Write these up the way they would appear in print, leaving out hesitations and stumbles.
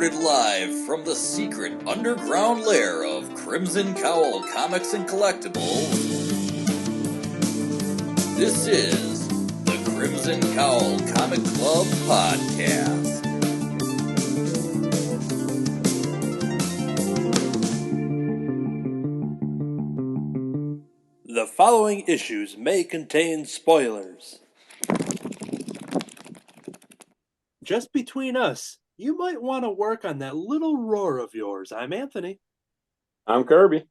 Recorded live from the secret underground lair of Crimson Cowl Comics and Collectibles, this is the Crimson Cowl Comic Club Podcast. The following issues may contain spoilers. Just between us, you might want to work on that little roar of yours. I'm Anthony. I'm Kirby.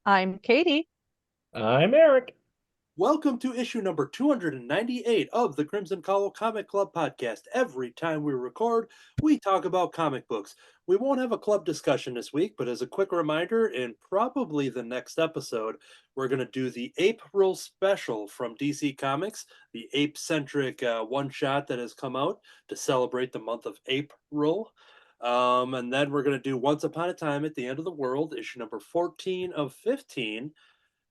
I'm Katie. I'm Eric. Welcome to issue number 298 of the Crimson Cowl Comic Club Podcast. Every time we record, we talk about comic books. We won't have a club discussion this week, but as a quick reminder, in probably the next episode, we're going to do the April special from DC Comics, the ape-centric one-shot that has come out to celebrate the month of April. And then we're going to do Once Upon a Time at the End of the World, issue number 14 of 15.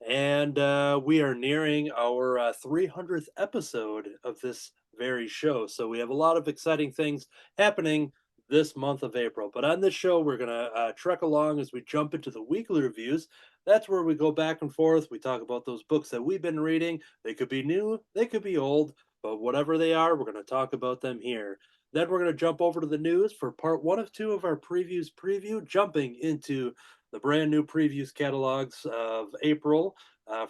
And we are nearing our 300th episode of this very show. So we have a lot of exciting things happening this month of April. But on this show, we're going to trek along as we jump into the weekly reviews. That's where we go back and forth. We talk about those books that we've been reading. They could be new, they could be old, but whatever they are, we're going to talk about them here. Then we're going to jump over to the news for part 1 of 2 of our previews preview, jumping into the brand new previews catalogs of April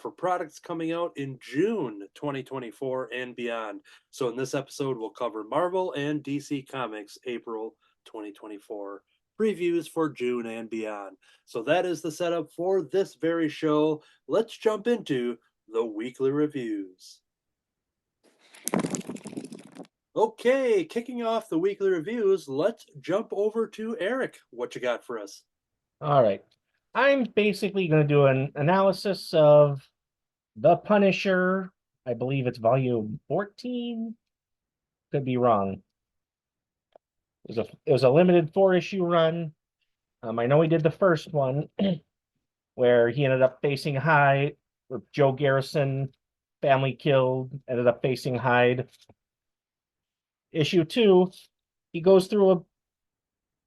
for products coming out in June 2024 and beyond. So in this episode, we'll cover Marvel and DC Comics April 2024 previews for June and beyond. So that is the setup for this very show. Let's jump into the weekly reviews. Okay, kicking off the weekly reviews, let's jump over to Eric. What you got for us? All right. I'm basically going to do an analysis of The Punisher. I believe it's volume 14. Could be wrong. It was a limited 4-issue run. I know he did the first one where he ended up facing Hyde with Joe Garrison, family killed, ended up facing Hyde. Issue 2, he goes through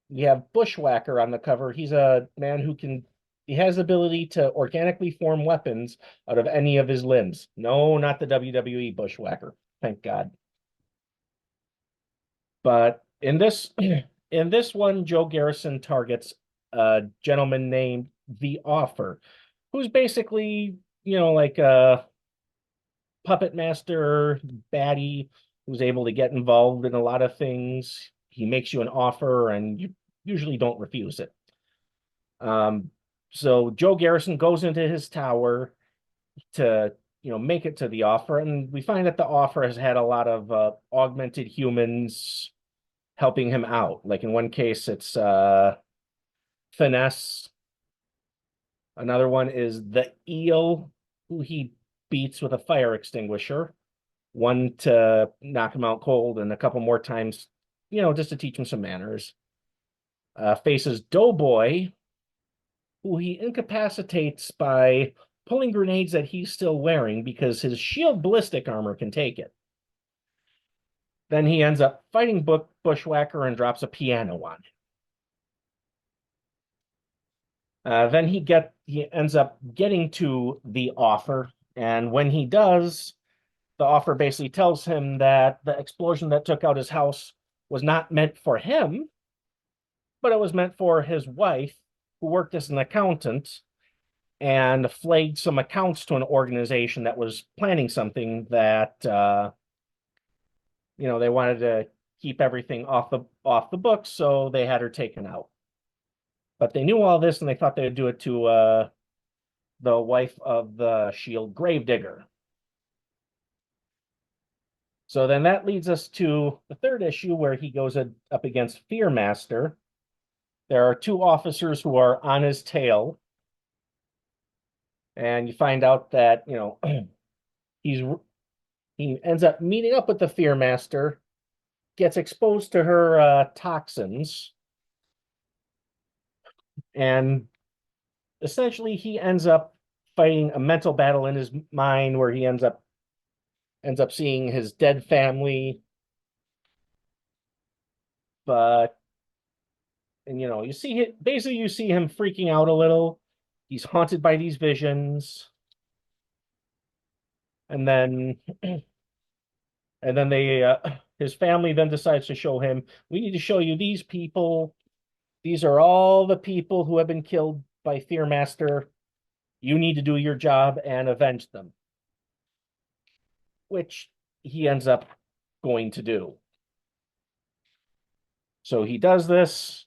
you have Bushwhacker on the cover. He's a man he has the ability to organically form weapons out of any of his limbs. No, not the WWE Bushwhacker. Thank God. But in this one, Joe Garrison targets a gentleman named The Offer, who's basically, like a puppet master baddie who's able to get involved in a lot of things. He makes you an offer and you usually don't refuse it. So Joe Garrison goes into his tower to, make it to the offer. And we find that the offer has had a lot of augmented humans helping him out. Like in one case, it's Finesse. Another one is the Eel, who he beats with a fire extinguisher. One to knock him out cold and a couple more times, just to teach him some manners. Faces Doughboy, who he incapacitates by pulling grenades that he's still wearing because his shield ballistic armor can take it. Then he ends up fighting Bushwhacker and drops a piano on him. Then he ends up getting to the Offer, and when he does, the Offer basically tells him that the explosion that took out his house was not meant for him, but it was meant for his wife, who worked as an accountant and flagged some accounts to an organization that was planning something that, they wanted to keep everything off the books, so they had her taken out. But they knew all this, and they thought they would do it to the wife of the Shield Gravedigger. So then that leads us to the 3rd issue where he goes up against Fearmaster. There are 2 officers who are on his tail. And you find out that, he ends up meeting up with the Fearmaster, gets exposed to her toxins. And essentially he ends up fighting a mental battle in his mind where he ends up seeing his dead family. But And you see it basically you see him freaking out a little. He's haunted by these visions. And then they his family then decides to show him, we need to show you these people. These are all the people who have been killed by Fearmaster. You need to do your job and avenge them. Which he ends up going to do. So he does this,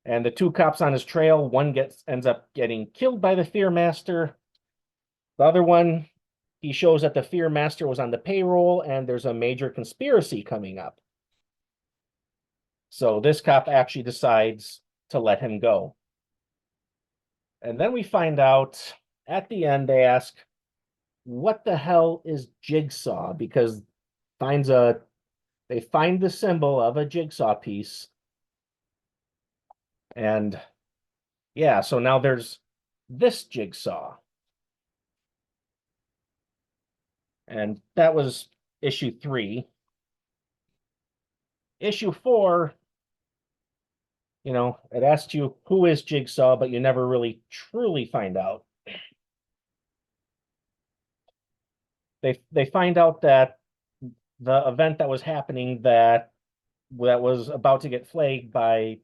and the two cops on his trail, one ends up getting killed by the Fearmaster. The other one, he shows that the Fearmaster was on the payroll, and there's a major conspiracy coming up. So this cop actually decides to let him go. And then we find out, at the end, they ask, what the hell is Jigsaw? Because they find the symbol of a jigsaw piece. And yeah, so now there's this jigsaw. And that was issue 3. Issue 4, it asks you who is Jigsaw, but you never really truly find out. They find out that the event that was happening that was about to get flagged by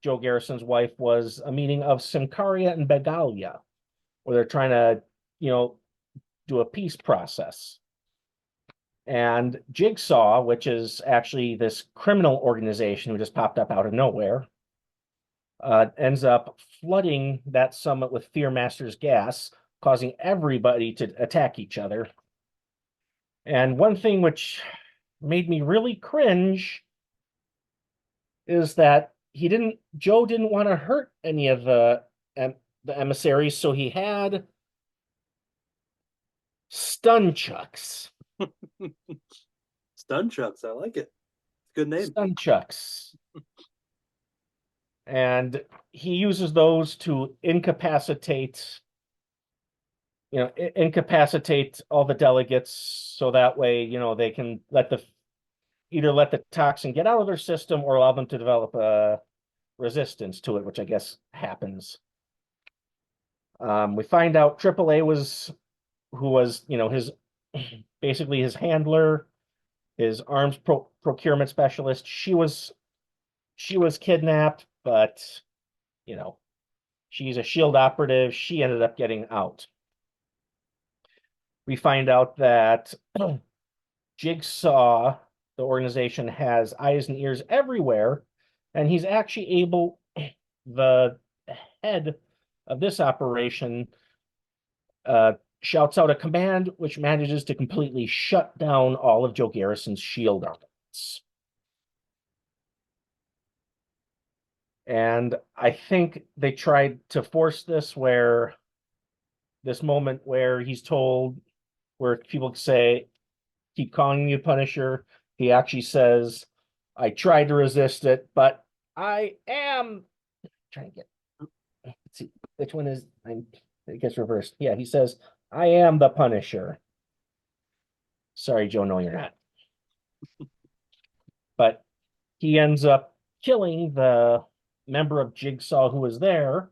Joe Garrison's wife was a meeting of Simcaria and Begalia, where they're trying to, do a peace process. And Jigsaw, which is actually this criminal organization who just popped up out of nowhere, ends up flooding that summit with Fearmaster's gas, causing everybody to attack each other. And one thing which made me really cringe is that Joe didn't want to hurt any of the emissaries, so he had stun chucks. Stun chucks, I like it. Good name. Stun chucks. And he uses those to incapacitate all the delegates, so that way, they can either let the toxin get out of their system or allow them to develop a resistance to it, which I guess happens. We find out AAA who was his basically his handler, his arms procurement specialist. She was kidnapped, but she's a SHIELD operative. She ended up getting out. We find out that Jigsaw, the organization, has eyes and ears everywhere, and he's actually the head of this operation shouts out a command which manages to completely shut down all of Joe Garrison's SHIELD armaments. And I think they tried to force this moment where he's told, where people say, keep calling me Punisher. He actually says, I tried to resist it, but I am trying to let's see, which one is, it gets reversed. Yeah, he says, I am the Punisher. Sorry, Joe, no, you're not. But he ends up killing the member of Jigsaw who was there,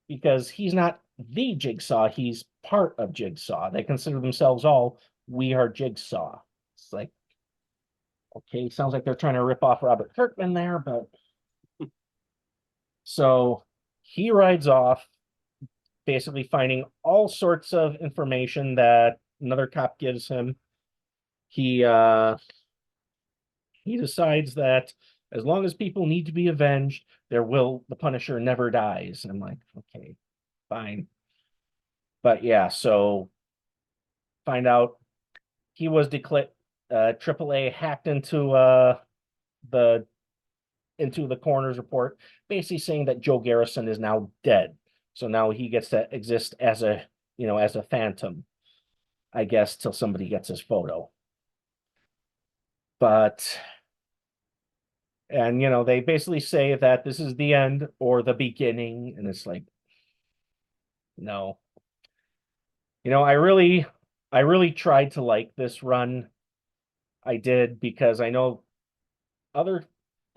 because he's not the Jigsaw, he's part of Jigsaw. They consider themselves all, we are Jigsaw. It's like, okay, sounds like they're trying to rip off Robert Kirkman there, but so he rides off, basically finding all sorts of information that another cop gives him. He decides that as long as people need to be avenged, the Punisher never dies. And I'm like, okay, fine. But yeah, so find out he was declared AAA hacked into the coroner's report, basically saying that Joe Garrison is now dead. So now he gets to exist as a phantom, I guess, till somebody gets his photo. And they basically say that this is the end or the beginning, and it's like, no. I really tried to like this run. I did, because I know other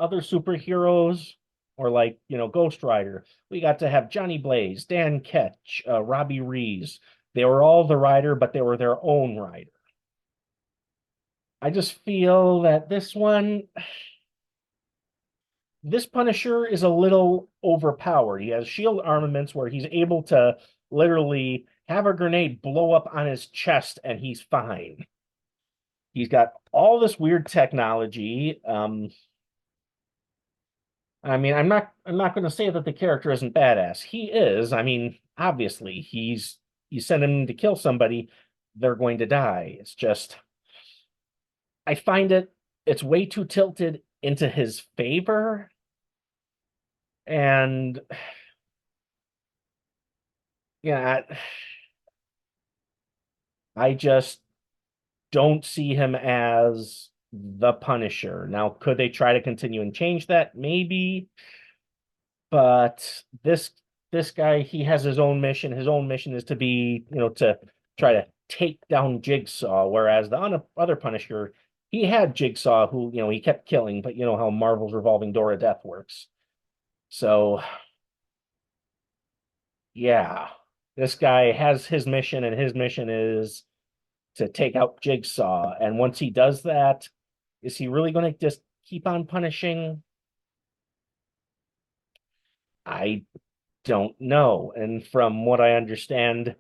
superheroes Or like, Ghost Rider. We got to have Johnny Blaze, Dan Ketch, Robbie Rees. They were all the rider, but they were their own rider. I just feel that this Punisher is a little overpowered. He has shield armaments where he's able to literally have a grenade blow up on his chest and he's fine. He's got all this weird technology. I'm not going to say that the character isn't badass. He is. Obviously, you send him to kill somebody, they're going to die. It's just I find it's way too tilted into his favor. And yeah, I just don't see him as the Punisher. Now, could they try to continue and change that? Maybe. But this guy, he has his own mission. His own mission is to be, to try to take down Jigsaw, whereas the other Punisher, he had Jigsaw, who, he kept killing, but you know how Marvel's revolving door of death works. So, yeah, this guy has his mission, and his mission is to take out Jigsaw. And once he does that, is he really going to just keep on punishing? I don't know. And from what I understand,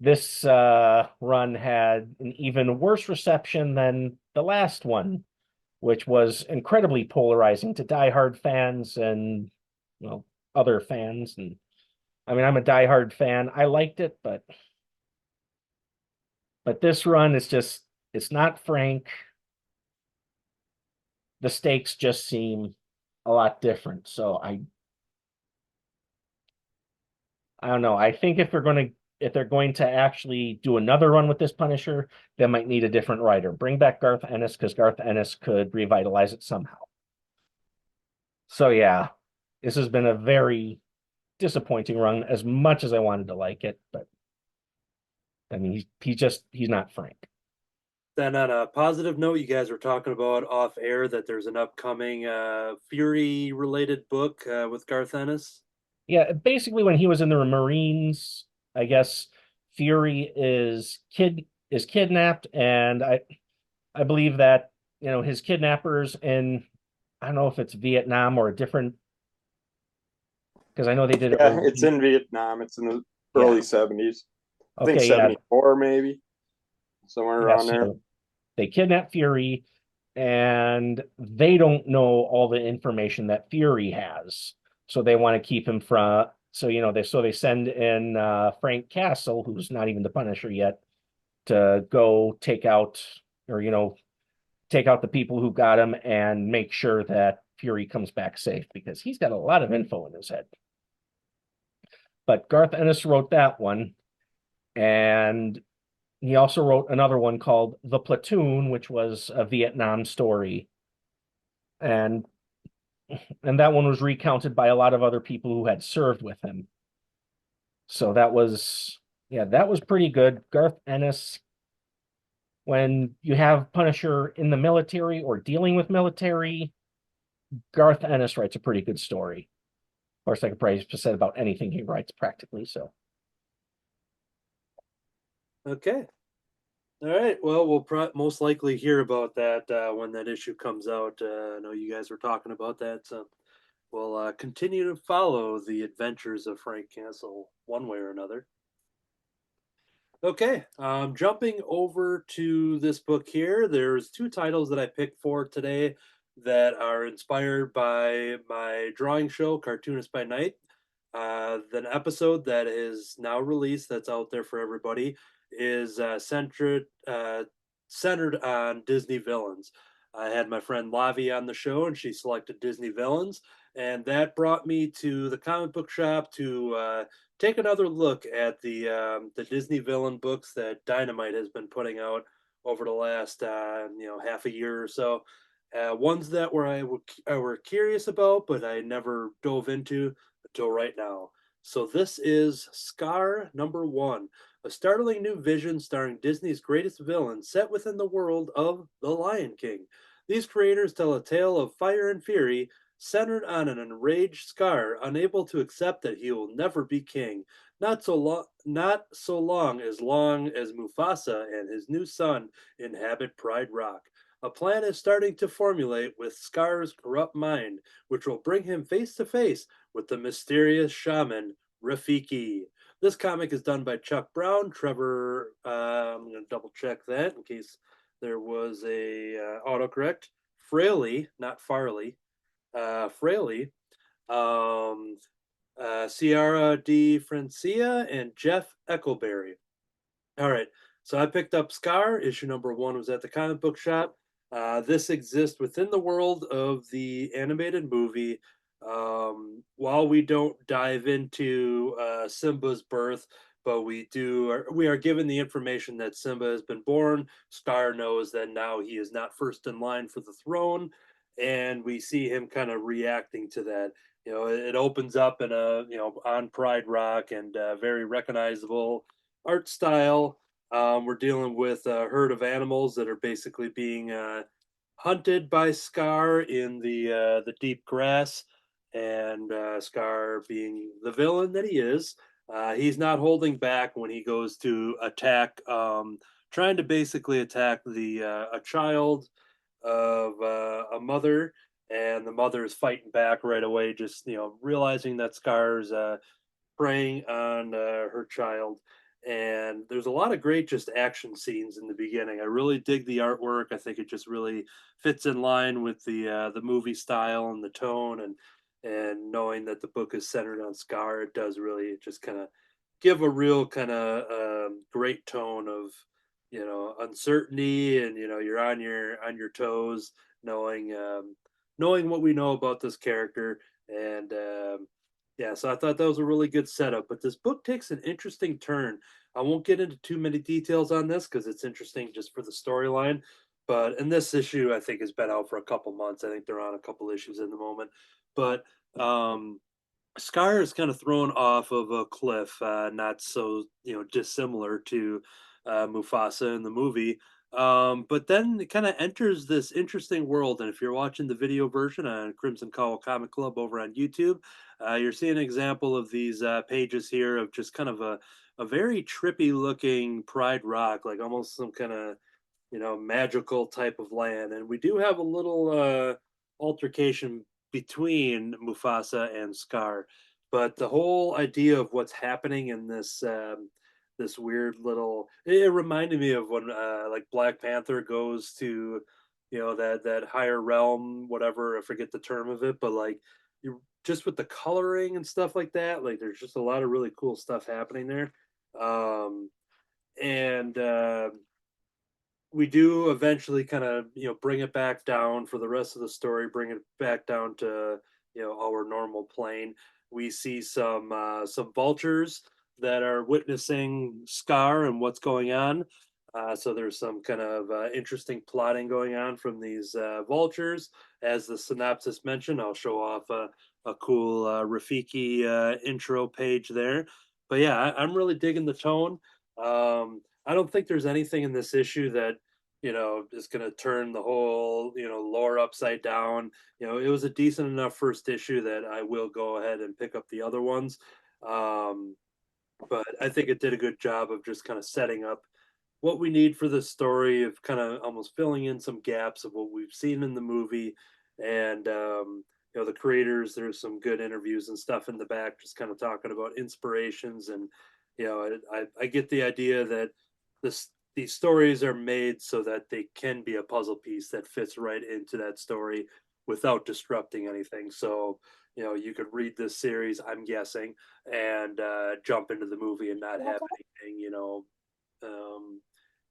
this run had an even worse reception than the last one, which was incredibly polarizing to diehard fans and other fans. And I'm a diehard fan. I liked it, but this run is just, it's not frank. The stakes just seem a lot different. So I don't know. I think if they're going to actually do another run with this Punisher, they might need a different writer. Bring back Garth Ennis, because Garth Ennis could revitalize it somehow. So yeah, this has been a very disappointing run, as much as I wanted to like it, but he's not frank. Then on a positive note, you guys were talking about off air that there's an upcoming Fury related book with Garth Ennis. Yeah, basically when he was in the Marines, I guess Fury is kidnapped, and I believe that his kidnappers in, I don't know if it's Vietnam or a different, because I know they did it. Yeah, it's in Vietnam. It's in the early 70s. I think 74 maybe, somewhere around there. They kidnap Fury, and they don't know all the information that Fury has, so they want to keep him from. So they send in Frank Castle, who's not even the Punisher yet, to go take out the people who got him and make sure that Fury comes back safe, because he's got a lot of info in his head. But Garth Ennis wrote that one, and he also wrote another one called The Platoon, which was a Vietnam story. And that one was recounted by a lot of other people who had served with him. So that was pretty good. Garth Ennis, when you have Punisher in the military or dealing with military, Garth Ennis writes a pretty good story. Of course, I could probably have said about anything he writes practically. So, okay. All right. Well, we'll most likely hear about that when that issue comes out. I know you guys were talking about that, so we'll continue to follow the adventures of Frank Castle one way or another. Okay, jumping over to this book here, there's two titles that I picked for today that are inspired by my drawing show, Cartoonist by Night. The episode that is now released, that's out there for everybody, is centered on Disney villains. I had my friend Lavi on the show, and she selected Disney villains, and that brought me to the comic book shop to take another look at the Disney villain books that Dynamite has been putting out over the last half a year or so. Ones that I were curious about, but I never dove into until right now. So this is Scar #1, a startling new vision starring Disney's greatest villain set within the world of The Lion King. These creators tell a tale of fire and fury, centered on an enraged Scar, unable to accept that he will never be king, not so long as Mufasa and his new son inhabit Pride Rock. A plan is starting to formulate with Scar's corrupt mind, which will bring him face to face with the mysterious shaman Rafiki. This comic is done by Chuck Brown, Trevor. I'm going to double check that in case there was a autocorrect. Fraley, not Farley. Fraley. Um, Ciara D. Francia and Jeff Eccleberry. All right. So I picked up Scar. Issue number 1 was at the comic book shop. This exists within the world of the animated movie. While we don't dive into Simba's birth, but we are given the information that Simba has been born. Scar knows that now he is not first in line for the throne, and we see him kind of reacting to that. It opens up in on Pride Rock, and very recognizable art style. We're dealing with a herd of animals that are basically being hunted by Scar in the deep grass, and Scar, being the villain that he is, he's not holding back when he goes to attack, trying to basically attack a child of a mother, and the mother is fighting back right away, just realizing that Scar's preying on her child. And there's a lot of great just action scenes in the beginning. I really dig the artwork. I think it just really fits in line with the movie style and the tone, and knowing that the book is centered on Scar, it does really just kind of give a real kind of great tone of uncertainty, and you're on your toes, knowing what we know about this character. And yeah, so I thought that was a really good setup. But this book takes an interesting turn. I won't get into too many details on this because it's interesting just for the storyline. But in this issue, I think has been out for a couple months. I think they're on a couple issues in the moment. But Scar is kind of thrown off of a cliff, not so dissimilar to Mufasa in the movie. But then it kind of enters this interesting world, and if you're watching the video version on Crimson Cowl Comic Club over on YouTube, you're seeing an example of these pages here of just kind of a very trippy looking Pride Rock, like almost some kind of magical type of land. And we do have a little altercation between Mufasa and Scar, but the whole idea of what's happening in this weird little, it reminded me of when like Black Panther goes to that higher realm, whatever, I forget the term of it, but like you just with the coloring and stuff like that, like there's just a lot of really cool stuff happening there. And we do eventually kind of bring it back down for the rest of the story, bring it back down to our normal plane. We see some vultures that are witnessing Scar and what's going on. So there's some kind of interesting plotting going on from these vultures. As the synopsis mentioned, I'll show off a cool Rafiki intro page there. But yeah, I'm really digging the tone. I don't think there's anything in this issue that is going to turn the whole lore upside down. It was a decent enough first issue that I will go ahead and pick up the other ones. But I think it did a good job of just kind of setting up what we need for the story, of kind of almost filling in some gaps of what we've seen in the movie. And the creators, there's some good interviews and stuff in the back, just kind of talking about inspirations. And I get the idea that these stories are made so that they can be a puzzle piece that fits right into that story without disrupting anything. So you could read this series, I'm guessing, and jump into the movie and not have anything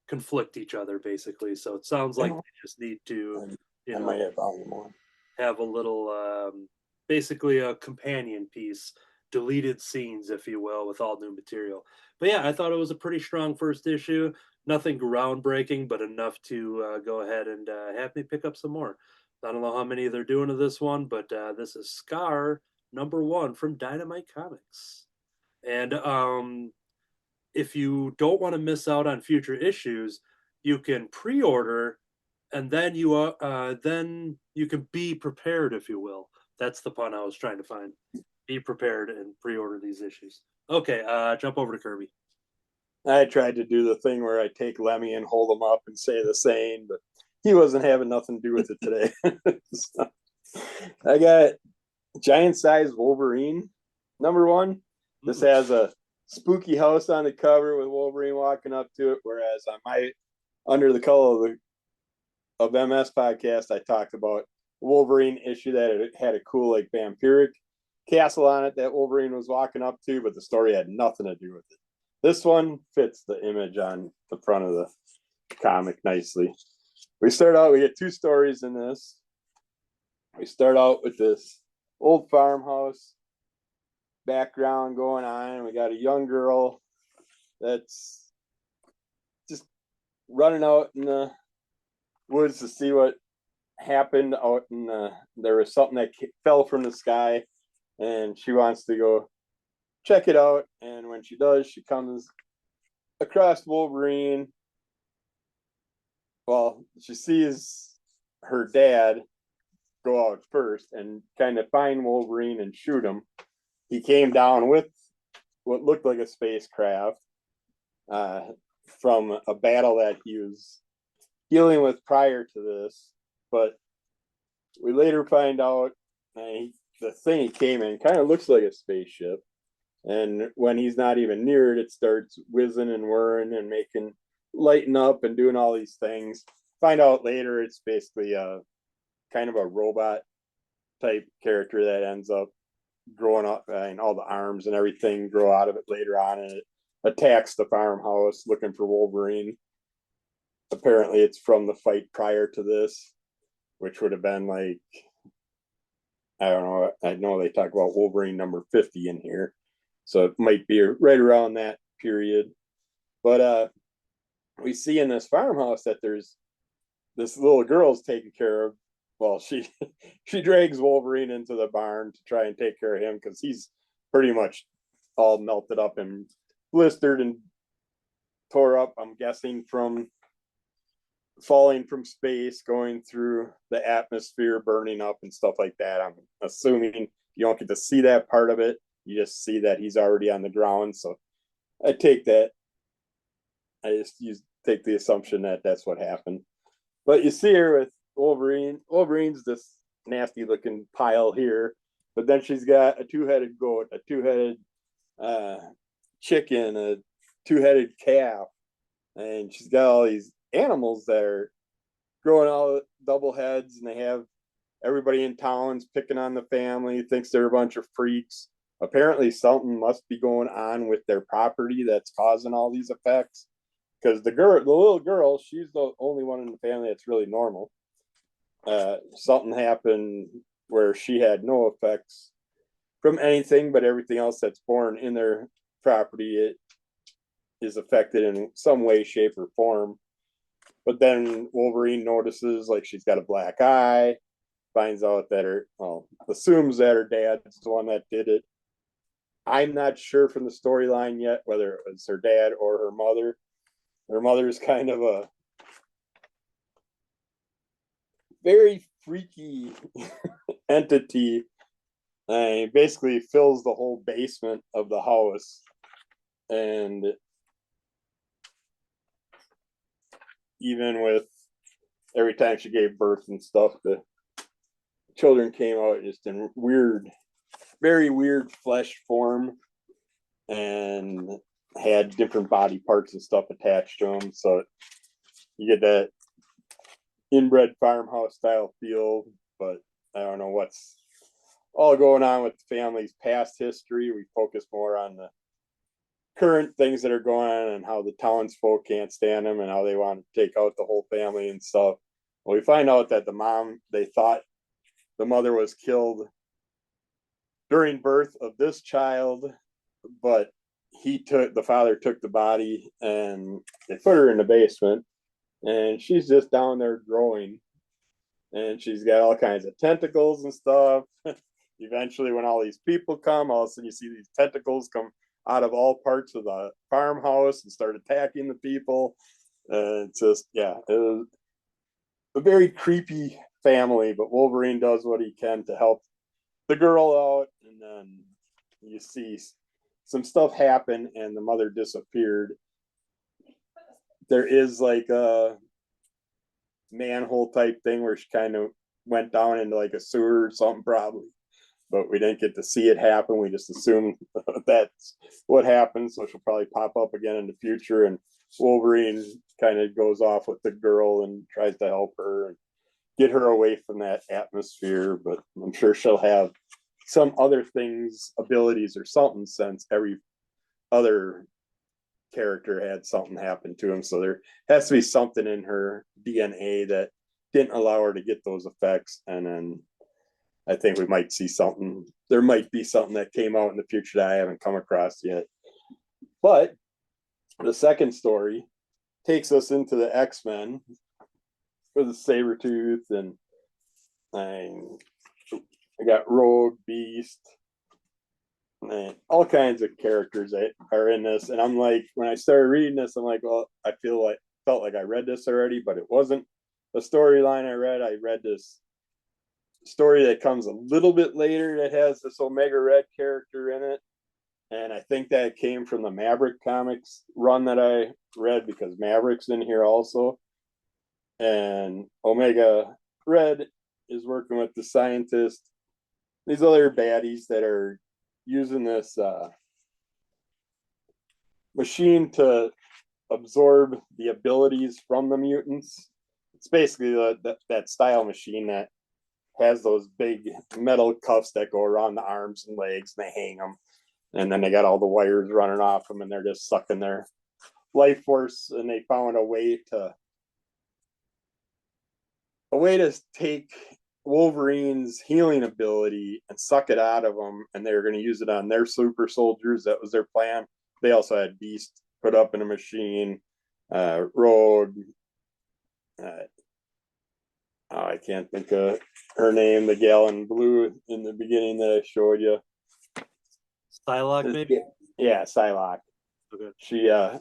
conflict each other, basically. So it sounds like they just need to I might have volume one. Have a little basically a companion piece, deleted scenes, if you will, with all new material. But yeah, I thought it was a pretty strong first issue. Nothing groundbreaking, but enough to go ahead and have me pick up some more. I don't know how many they're doing of this one, but this is Scar #1 from Dynamite Comics. And if you don't want to miss out on future issues, you can pre-order, and then you can be prepared, if you will, That's the pun I was trying to find. Be prepared and pre-order these issues. Okay, jump over to Kirby. I tried to do the thing where I take Lemmy and hold him up and say the saying, but he wasn't having nothing to do with it today. So, I got giant size Wolverine, #1. This has a spooky house on the cover with Wolverine walking up to it, whereas on my Under the Color of MS podcast, I talked about Wolverine issue that it had a cool like vampiric castle on it that Wolverine was walking up to, but the story had nothing to do with it. This one fits the image on the front of the comic nicely. We get 2 stories in this. We start out with this old farmhouse background going on. We got a young girl that's just running out in the woods to see what happened out in there was something that fell from the sky, and she wants to go check it out. And when she does, she comes across Wolverine. Well, she sees her dad go out first and kind of find Wolverine and shoot him. He came down with what looked like a spacecraft from a battle that he was dealing with prior to this. But we later find out the thing he came in kind of looks like a spaceship. And when he's not even near it, it starts whizzing and whirring and lighting up and doing all these things. Find out later it's basically a kind of a robot type character that ends up growing up, and all the arms and everything grow out of it later on, and it attacks the farmhouse looking for Wolverine. Apparently it's from the fight prior to this, which would have been like, I don't know, I know they talk about Wolverine #50 in here, so it might be right around that period. But we see in this farmhouse that there's this little girl's taken care of. Well, she drags Wolverine into the barn to try and take care of him because he's pretty much all melted up and blistered and tore up, I'm guessing, from falling from space, going through the atmosphere, burning up and stuff like that. I'm assuming you don't get to see that part of it. You just see that he's already on the ground. So I take that. I just take the assumption that that's what happened. But you see her with Wolverine. Wolverine's this nasty looking pile here, but then she's got a 2-headed goat, a 2-headed chicken, a 2-headed calf, and she's got all these animals that are growing all double heads, and they have everybody in town's picking on the family, thinks they're a bunch of freaks. Apparently something must be going on with their property that's causing all these effects, because the little girl, she's the only one in the family that's really normal. Something happened where she had no effects from anything, but everything else that's born in their property, it is affected in some way, shape, or form. But then Wolverine notices like she's got a black eye, finds out that assumes that her dad's the one that did it. I'm not sure from the storyline yet whether it was her dad or her mother. Her mother's kind of a very freaky entity, and basically fills the whole basement of the house. And even with every time she gave birth and stuff, the children came out just in very weird flesh form, and had different body parts and stuff attached to them. So you get that inbred farmhouse style feel, but I don't know what's all going on with the family's past history. We focus more on the current things that are going on and how the townsfolk can't stand them and how they want to take out the whole family and stuff. Well, we find out that they thought the mother was killed during birth of this child, but the father took the body and they put her in the basement, and she's just down there growing, and she's got all kinds of tentacles and stuff. Eventually, when all these people come, all of a sudden you see these tentacles come out of all parts of the farmhouse and start attacking the people. It's just, it was a very creepy family, but Wolverine does what he can to help the girl out, and then you see some stuff happen, and the mother disappeared. There is like a manhole type thing where she kind of went down into like a sewer or something, probably. But we didn't get to see it happen. We just assumed that's what happened. So she'll probably pop up again in the future. And Wolverine kind of goes off with the girl and tries to help her and get her away from that atmosphere. But I'm sure she'll have some other things, abilities or something, since every other character had something happen to him. So there has to be something in her DNA that didn't allow her to get those effects. And then I think we might see something. There might be something that came out in the future that I haven't come across yet. But the second story takes us into the X-Men for the Sabretooth, and I got Rogue, Beast, and all kinds of characters that are in this. And I'm like, when I started reading this, I'm like, well, I felt like I read this already, but it wasn't the storyline I read. I read this story that comes a little bit later that has this Omega Red character in it, and I think that came from the Maverick comics run that I read, because Maverick's in here also. And Omega Red is working with the scientist, these other baddies that are using this machine to absorb the abilities from the mutants. It's basically that style machine that has those big metal cuffs that go around the arms and legs, and they hang them, and then they got all the wires running off them, and they're just sucking their life force. And they found a way to take Wolverine's healing ability and suck it out of them, and they were going to use it on their super soldiers. That was their plan. They also had Beast put up in a machine, Rogue, I can't think of her name, the gal in blue in the beginning that I showed you. Psylocke, maybe? Yeah, Psylocke. Okay.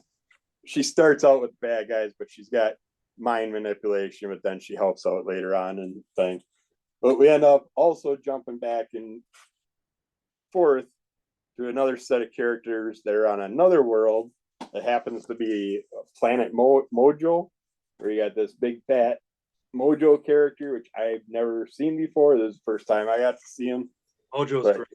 She starts out with bad guys, but she's got mind manipulation, but then she helps out later on and things. But we end up also jumping back and forth to another set of characters that are on another world that happens to be Planet Mojo, where you got this big fat Mojo character, which I've never seen before. This is the first time I got to see him. Mojo's great.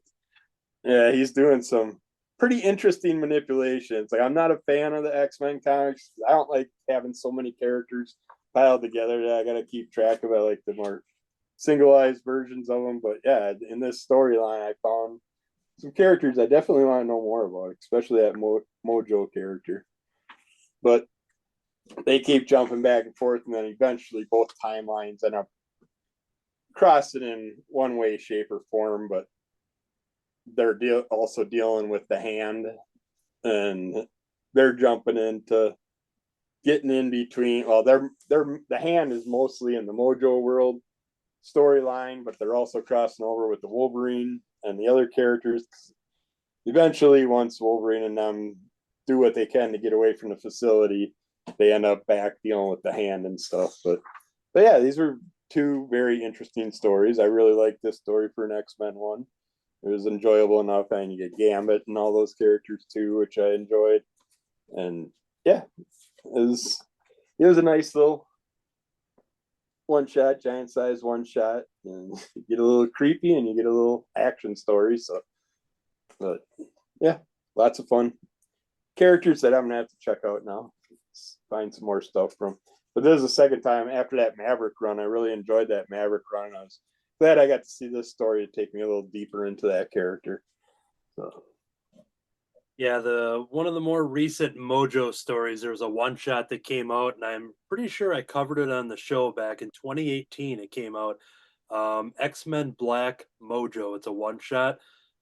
Yeah, he's doing some pretty interesting manipulations. Like, I'm not a fan of the X-Men comics. I don't like having so many characters piled together that I got to keep track of. I like the more singleized versions of them. But yeah, in this storyline, I found some characters I definitely want to know more about, especially that Mojo character. But they keep jumping back and forth, and then eventually both timelines end up crossing in one way, shape, or form. But they're also dealing with the Hand, and they're jumping into getting in between. Well, the Hand is mostly in the Mojo world storyline, but they're also crossing over with the Wolverine and the other characters. Eventually, once Wolverine and them do what they can to get away from the facility, they end up back dealing with the Hand and stuff. But yeah, these were two very interesting stories. I really liked this story for an X-Men one. It was enjoyable enough, and you get Gambit and all those characters too, which I enjoyed. And yeah, it was a nice little one shot, giant size one shot, and you get a little creepy and you get a little action story. So, but yeah, lots of fun characters that I'm gonna have to check out now. Find some more stuff from. But this is the second time after that Maverick run. I really enjoyed that Maverick run. I was glad I got to see this story to take me a little deeper into that character. So. Yeah, one of the more recent Mojo stories, there was a one shot that came out, and I'm pretty sure I covered it on the show back in 2018. It came out, X-Men Black Mojo. It's a one shot,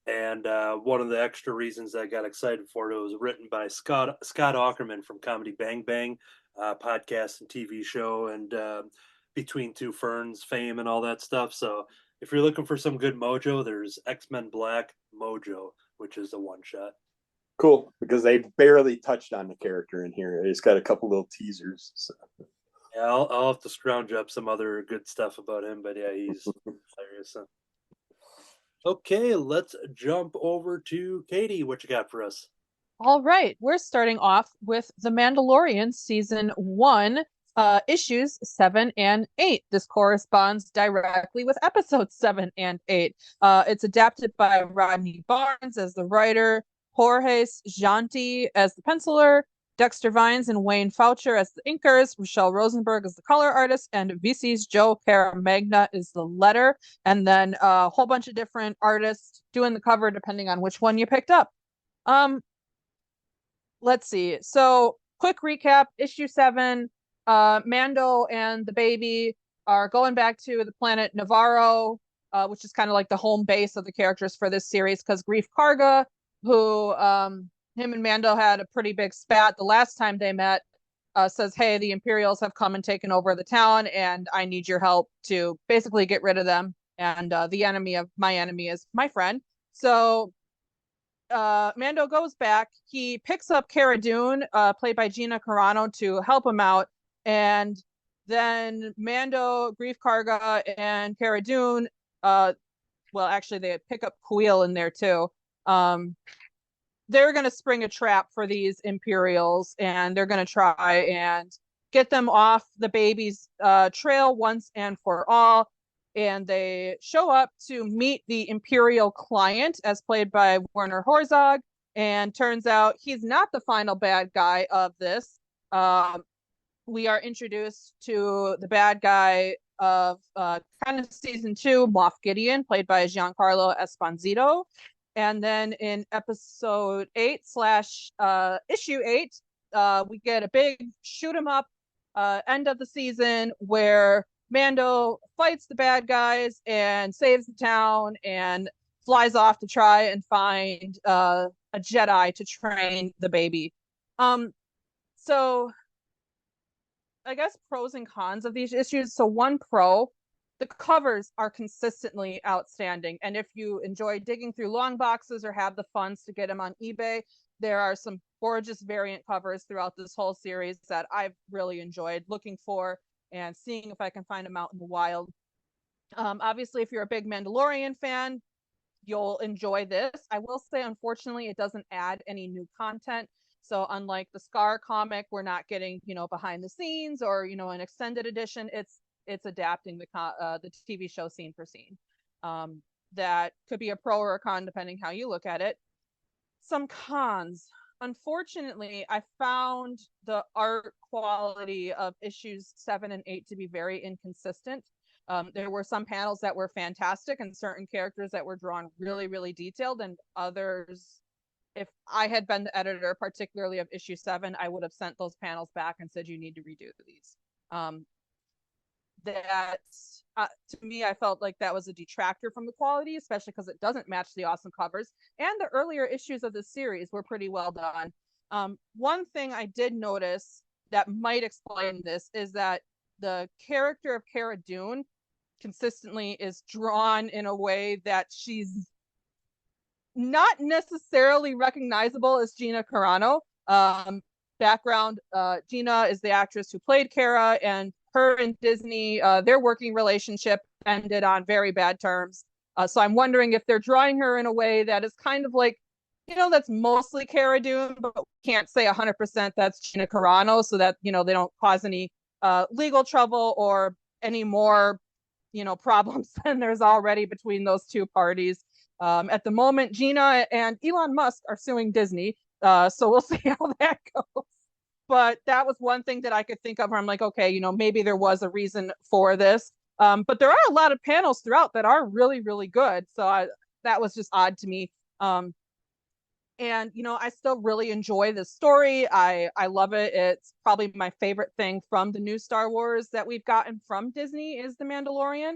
and one of the extra reasons I got excited for it was written by Scott Aukerman from Comedy Bang Bang podcast and TV show, and Between Two Ferns fame and all that stuff. So if you're looking for some good Mojo, there's X-Men Black Mojo, which is a one shot. Cool, because they barely touched on the character in here. They just got a couple little teasers. So. Yeah, I'll have to scrounge up some other good stuff about him, but yeah, he's hilarious. Okay, let's jump over to Katie. What you got for us? All right, we're starting off with The Mandalorian season 1, issues 7 and 8. This corresponds directly with episodes 7 and 8. It's adapted by Rodney Barnes as the writer, Jorge Janti as the penciler, Dexter Vines and Wayne Foucher as the inkers, Rochelle Rosenberg as the color artist, and VC's Joe Caramagna is the letter, and then a whole bunch of different artists doing the cover depending on which one you picked up. Um, let's see. So, quick recap, issue 7, Mando and the baby are going back to the planet Navarro, which is kind of like the home base of the characters for this series, because Grief Karga, who him and Mando had a pretty big spat the last time they met, says, hey, the Imperials have come and taken over the town, and I need your help to basically get rid of them. And the enemy of my enemy is my friend. So Mando goes back. He picks up Cara Dune, played by Gina Carano, to help him out. And then Mando, Grief Karga, and Cara Dune, well, actually, they pick up Cowl in there too. They're going to spring a trap for these Imperials, and they're going to try and get them off the baby's trail once and for all. And they show up to meet the Imperial client, as played by Werner Herzog, and turns out he's not the final bad guy of this. We are introduced to the bad guy of kind of season 2, Moff Gideon, played by Giancarlo Esposito. And then in episode 8 slash issue 8, we get a big shoot 'em up end of the season where Mando fights the bad guys and saves the town and flies off to try and find a Jedi to train the baby. So I guess pros and cons of these issues. So one pro, the covers are consistently outstanding. And if you enjoy digging through long boxes or have the funds to get them on eBay, there are some gorgeous variant covers throughout this whole series that I've really enjoyed looking for and seeing if I can find them out in the wild. Obviously, if you're a big Mandalorian fan, you'll enjoy this. I will say, unfortunately, it doesn't add any new content. So unlike the Scar comic, we're not getting, behind the scenes or, an extended edition. It's adapting the TV show scene for scene. That could be a pro or a con depending how you look at it. Some cons. Unfortunately, I found the art quality of issues 7 and 8 to be very inconsistent. There were some panels that were fantastic and certain characters that were drawn really, really detailed, and others, if I had been the editor, particularly of issue 7, I would have sent those panels back and said, you need to redo these. To me, I felt like that was a detractor from the quality, especially because it doesn't match the awesome covers. And the earlier issues of the series were pretty well done. One thing I did notice that might explain this is that the character of Cara Dune consistently is drawn in a way that she's not necessarily recognizable as Gina Carano. Background, Gina is the actress who played Cara, and her and Disney, their working relationship ended on very bad terms. So I'm wondering if they're drawing her in a way that is kind of like, that's mostly Cara Dune, but we can't say 100% that's Gina Carano, so that, they don't cause any legal trouble or any more, problems than there's already between those two parties. At the moment, Gina and Elon Musk are suing Disney, so we'll see how that goes. But that was one thing that I could think of where I'm like, okay, maybe there was a reason for this. But there are a lot of panels throughout that are really, really good. So that was just odd to me. And I still really enjoy this story. I love it. It's probably my favorite thing from the new Star Wars that we've gotten from Disney is The Mandalorian.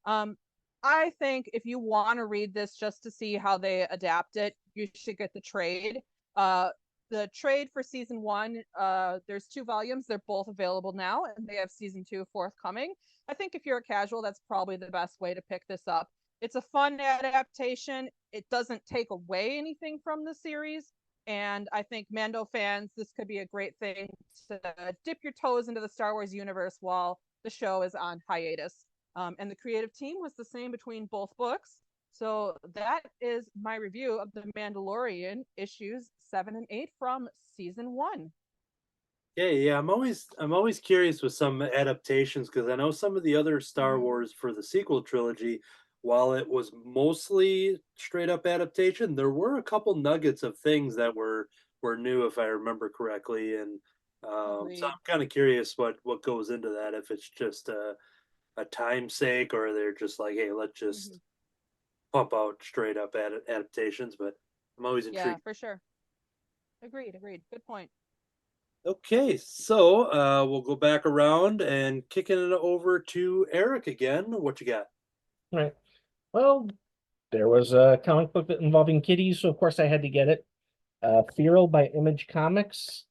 I think if you want to read this just to see how they adapt it, you should get the trade. The trade for season 1, there's 2 volumes. They're both available now, and they have season 2 forthcoming. I think if you're a casual, that's probably the best way to pick this up. It's a fun adaptation. It doesn't take away anything from the series. And I think Mando fans, this could be a great thing to dip your toes into the Star Wars universe while the show is on hiatus. And the creative team was the same between both books. So that is my review of The Mandalorian issues 7 and 8 from season 1. Yeah, I'm always curious with some adaptations because I know some of the other Star Mhm. Wars for the sequel trilogy, while it was mostly straight up adaptation, there were a couple nuggets of things that were new if I remember correctly, and so Agreed. I'm kind of curious what goes into that if it's just a time sake or they're just like, hey, let's Mhm. just pump out straight up adaptations. But I'm always Yeah, intrigued. for sure. Agreed. Good point. Okay, so we'll go back around and kicking it over to Eric again. What you got? Right. Well, there was a comic book that involving kitties, so of course I had to get it. Feral by Image Comics.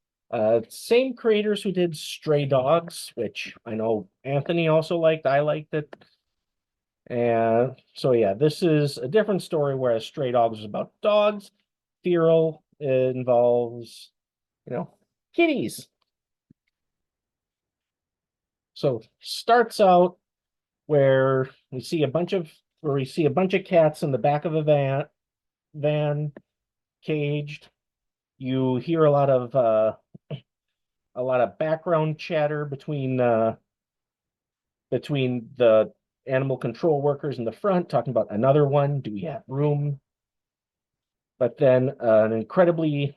Same creators who did Stray Dogs, which I know Anthony also liked. I liked it. And so yeah, this is a different story, whereas Stray Dogs is about dogs. Feral involves, kitties. So starts out where we see a bunch of cats in the back of a van caged. You hear a lot of background chatter between the animal control workers in the front talking about another one. Do we have room? But then an incredibly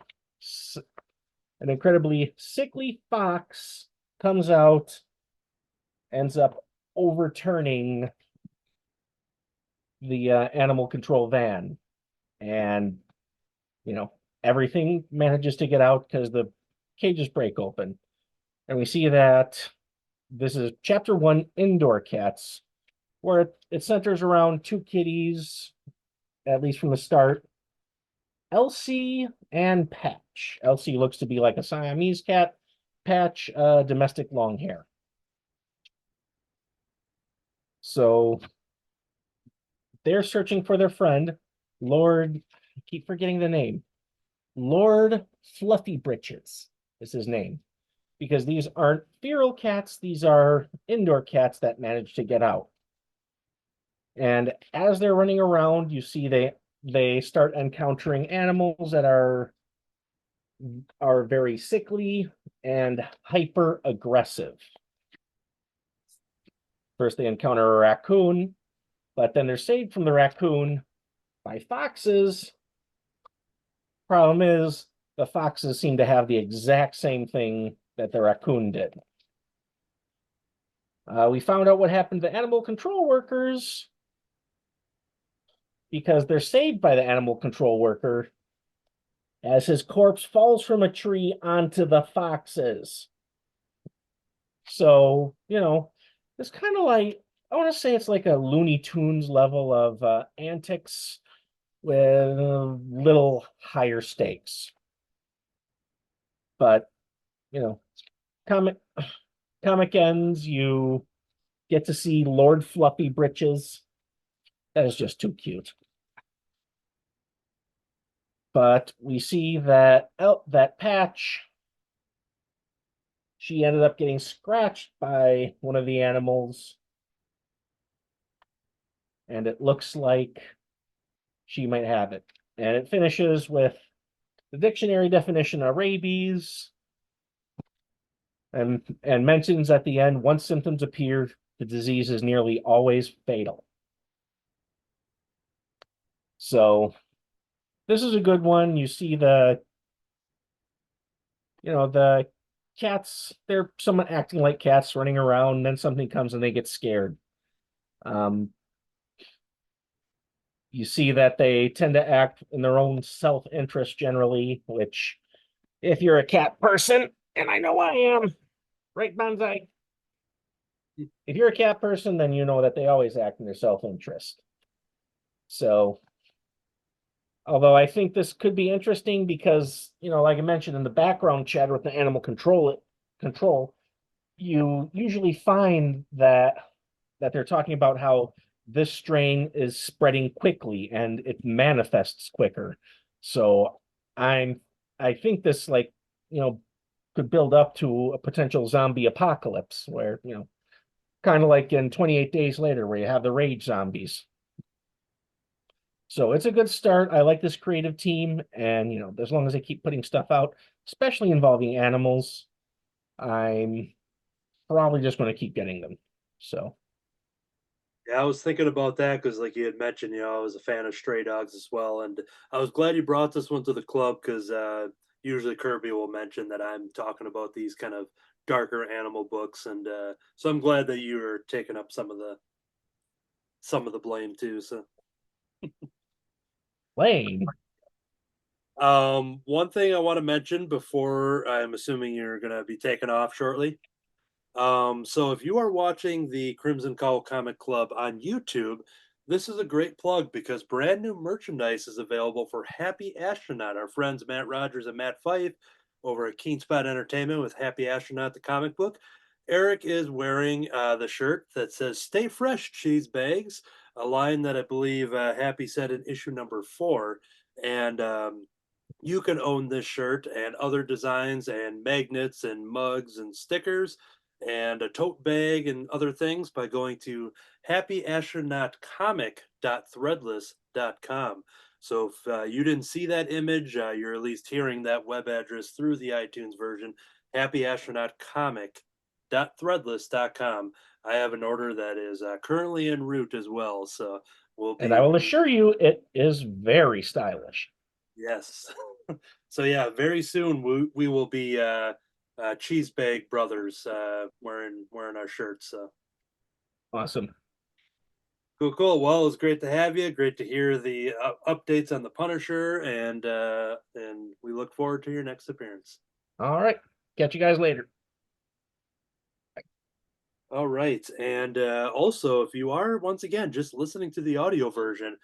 sickly fox comes out, ends up overturning the animal control van, and you know everything manages to get out because the cages break open, and we see that this is chapter 1, Indoor Cats, where it centers around two kitties, at least from the start, Elsie and Patch. Elsie looks to be like a Siamese cat, Patch, domestic long hair. So they're searching for their friend, Lord, I keep forgetting the name, Lord Fluffy Britches is his name, because these aren't feral cats, these are indoor cats that managed to get out. And as they're running around, you see they start encountering animals that are very sickly and hyper aggressive. First, they encounter a raccoon, but then they're saved from the raccoon by foxes. Problem is, the foxes seem to have the exact same thing that the raccoon did. We found out what happened to animal control workers because they're saved by the animal control worker as his corpse falls from a tree onto the foxes. So, it's kind of like, I want to say it's like a Looney Tunes level of antics with a little higher stakes. But, you know, comic comic ends, you get to see Lord Fluffy Britches. That is just too cute. But we see that Patch, she ended up getting scratched by one of the animals, and it looks like she might have it. And it finishes with the dictionary definition of rabies, and mentions at the end, once symptoms appear, the disease is nearly always fatal. So this is a good one. You see the cats, they're somewhat acting like cats running around, and then something comes and they get scared. Um, you see that they tend to act in their own self-interest generally, which if you're a cat person, and I know I am, right, Banzai? If you're a cat person, then you know that they always act in their self-interest. So, although I think this could be interesting because, like I mentioned in the background chatter with the animal control, you usually find that they're talking about how this strain is spreading quickly and it manifests quicker. So I think this could build up to a potential zombie apocalypse where, kind of like in 28 Days Later where you have the rage zombies. So it's a good start. I like this creative team, and as long as they keep putting stuff out, especially involving animals, I'm probably just going to keep getting them. So, Yeah, I was thinking about that because, like you had mentioned, I was a fan of Stray Dogs as well, and I was glad you brought this one to the club because usually Kirby will mention that I'm talking about these kind of darker animal books, and so I'm glad that you were taking up some of the blame too. So, Lane. one thing I want to mention before I'm assuming you're going to be taken off shortly. So if you are watching the Crimson Cowl Comic Club on YouTube, this is a great plug because brand new merchandise is available for Happy Astronaut. Our friends Matt Rogers and Matt Fife over at Keen Spot Entertainment with Happy Astronaut, the comic book. Eric is wearing the shirt that says "Stay Fresh, Cheese Bags," a line that I believe Happy said in issue number 4. And you can own this shirt and other designs and magnets and mugs and stickers and a tote bag and other things by going to happyastronautcomic.threadless.com. So if you didn't see that image, you're at least hearing that web address through the iTunes version, happyastronautcomic.threadless.com. I have an order that is currently en route as well, so we'll And I be will assure you, it is very stylish. yes. So yeah, very soon we will be cheese bag brothers wearing our shirts. So Awesome. cool, cool. Well, it's great to have you. Great to hear the updates on the Punisher, and we look forward to your next appearance. All right. Catch you guys later. All right, and also if you are once again just listening to the audio version,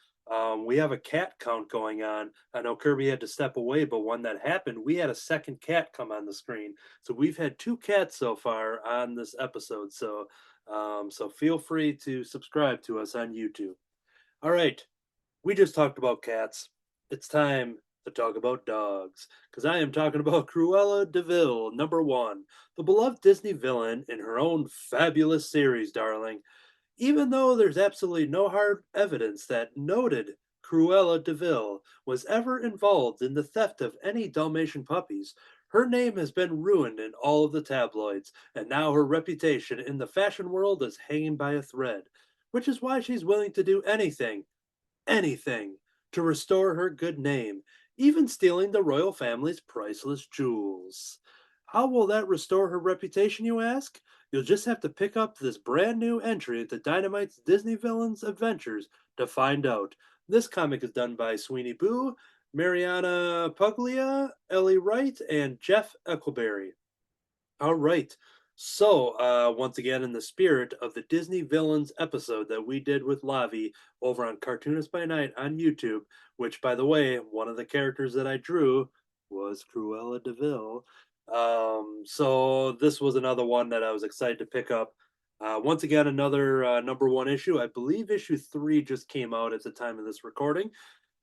we have a cat count going on. I know Kirby had to step away, but when that happened, we had a second cat come on the screen. So we've had 2 cats so far on this episode. So feel free to subscribe to us on YouTube. All right, we just talked about cats. It's time to talk about dogs, because I am talking about Cruella de Vil, #1, the beloved Disney villain in her own fabulous series, darling. Even though there's absolutely no hard evidence that noted Cruella de Vil was ever involved in the theft of any Dalmatian puppies, her name has been ruined in all of the tabloids, and now her reputation in the fashion world is hanging by a thread, which is why she's willing to do anything to restore her good name, even stealing the royal family's priceless jewels. How will that restore her reputation, you ask? You'll just have to pick up this brand new entry into Dynamite's Disney Villains Adventures to find out. This comic is done by Sweeney Boo, Mariana Puglia, Ellie Wright, and Jeff Eckleberry. All right. So, once again, in the spirit of the Disney Villains episode that we did with Lavi over on Cartoonist by Night on YouTube, which, by the way, one of the characters that I drew was Cruella de Vil. So, this was another one that I was excited to pick up. Once again, another #1 issue. I believe issue 3 just came out at the time of this recording.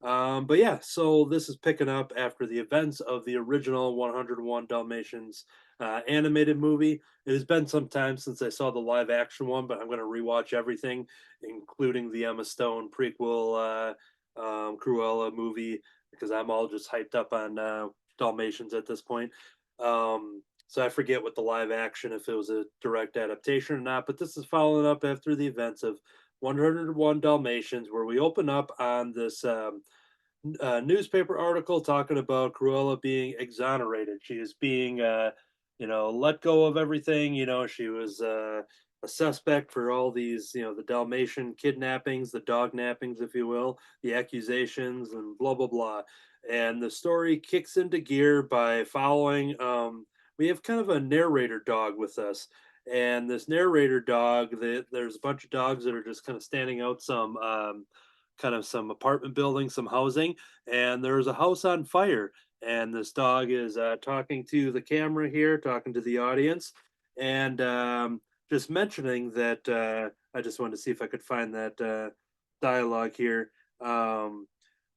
But yeah, so this is picking up after the events of the original 101 Dalmatians animated movie. It has been some time since I saw the live action one, but I'm going to rewatch everything, including the Emma Stone prequel Cruella movie, because I'm all just hyped up on Dalmatians at this point. So I forget what the live action, if it was a direct adaptation or not, but this is following up after the events of 101 Dalmatians, where we open up on this newspaper article talking about Cruella being exonerated. She is being, let go of everything. She was a suspect for all these, the Dalmatian kidnappings, the dog nappings, if you will, the accusations, and blah, blah, blah. And the story kicks into gear by following, we have kind of a narrator dog with us. And this narrator dog, there's a bunch of dogs that are just kind of standing out some apartment buildings, some housing, and there's a house on fire. And this dog is talking to the camera here, talking to the audience, and just mentioning that I just wanted to see if I could find that dialogue here.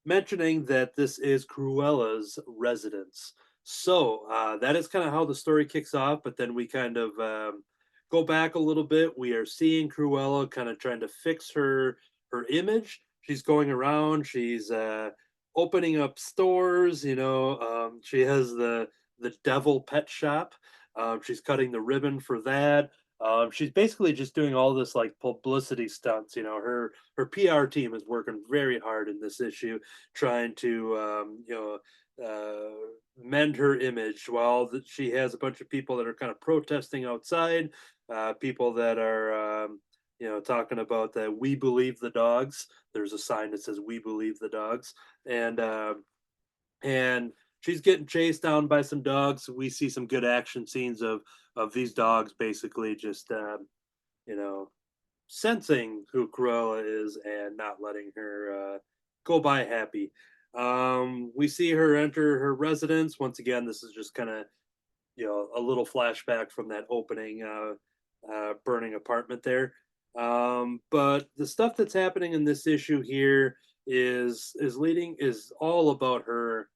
Mentioning that this is Cruella's residence. So that is kind of how the story kicks off, but then we kind of go back a little bit. We are seeing Cruella kind of trying to fix her image. she's going around. She's opening up stores. She has the devil pet shop. She's cutting the ribbon for that. She's basically just doing all this like publicity stunts. Her PR team is working very hard in this issue, trying to mend her image. While she has a bunch of people that are kind of protesting outside, people that are talking about that we believe the dogs. There's a sign that says "We believe the dogs," and she's getting chased down by some dogs. We see some good action scenes of these dogs basically just sensing who Cruella is and not letting her go by happy. We see her enter her residence. Once again, this is just kind of a little flashback from that opening burning apartment there. But the stuff that's happening in this issue here is all about her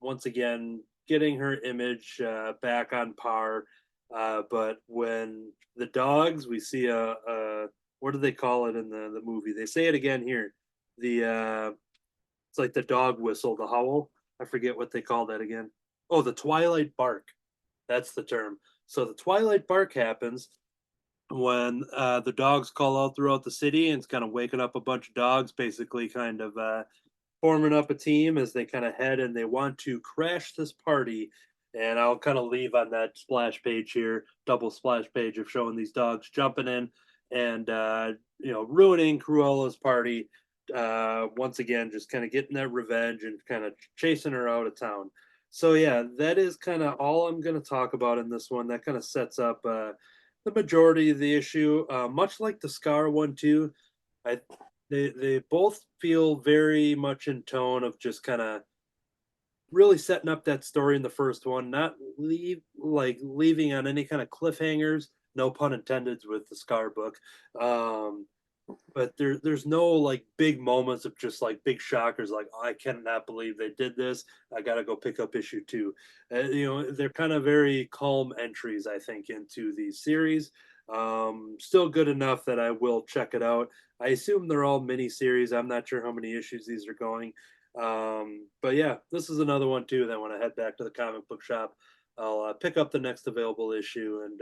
once again getting her image back on par. But when the dogs, we see a what do they call it in the movie? They say it again here. It's like the dog whistle, the howl. I forget what they call that again. Oh, the twilight bark. That's the term. So the twilight bark happens when the dogs call out throughout the city, and it's kind of waking up a bunch of dogs, basically kind of forming up a team as they kind of head and they want to crash this party. And I'll kind of leave on that splash page here, double splash page of showing these dogs jumping in and ruining Cruella's party. Once again, just kind of getting that revenge and kind of chasing her out of town. So yeah, that is kind of all I'm going to talk about in this one. That kind of sets up the majority of the issue, much like the Scar one too. They both feel very much in tone of just kind of really setting up that story in the first one, not leaving on any kind of cliffhangers. No pun intended with the Scar book. But there's no like big moments of just like big shockers like, oh, I cannot believe they did this. I gotta go pick up issue 2. They're kind of very calm entries, I think, into the series. Still good enough that I will check it out. I assume they're all mini series. I'm not sure how many issues these are going. But yeah, this is another one too that when I head back to the comic book shop, I'll pick up the next available issue and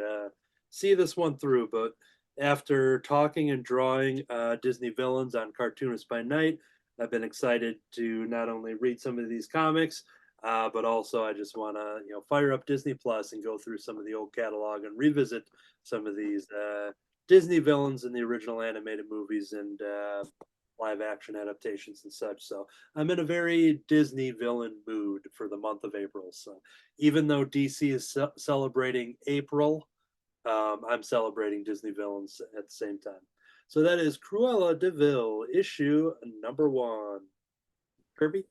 see this one through. But after talking and drawing Disney villains on Cartoonist by Night, I've been excited to not only read some of these comics, but also I just want to fire up Disney Plus and go through some of the old catalog and revisit some of these Disney villains in the original animated movies and live action adaptations and such. So I'm in a very Disney villain mood for the month of April. So even though DC is celebrating April, I'm celebrating Disney villains at the same time. So that is Cruella de Vil, issue number 1. Kirby?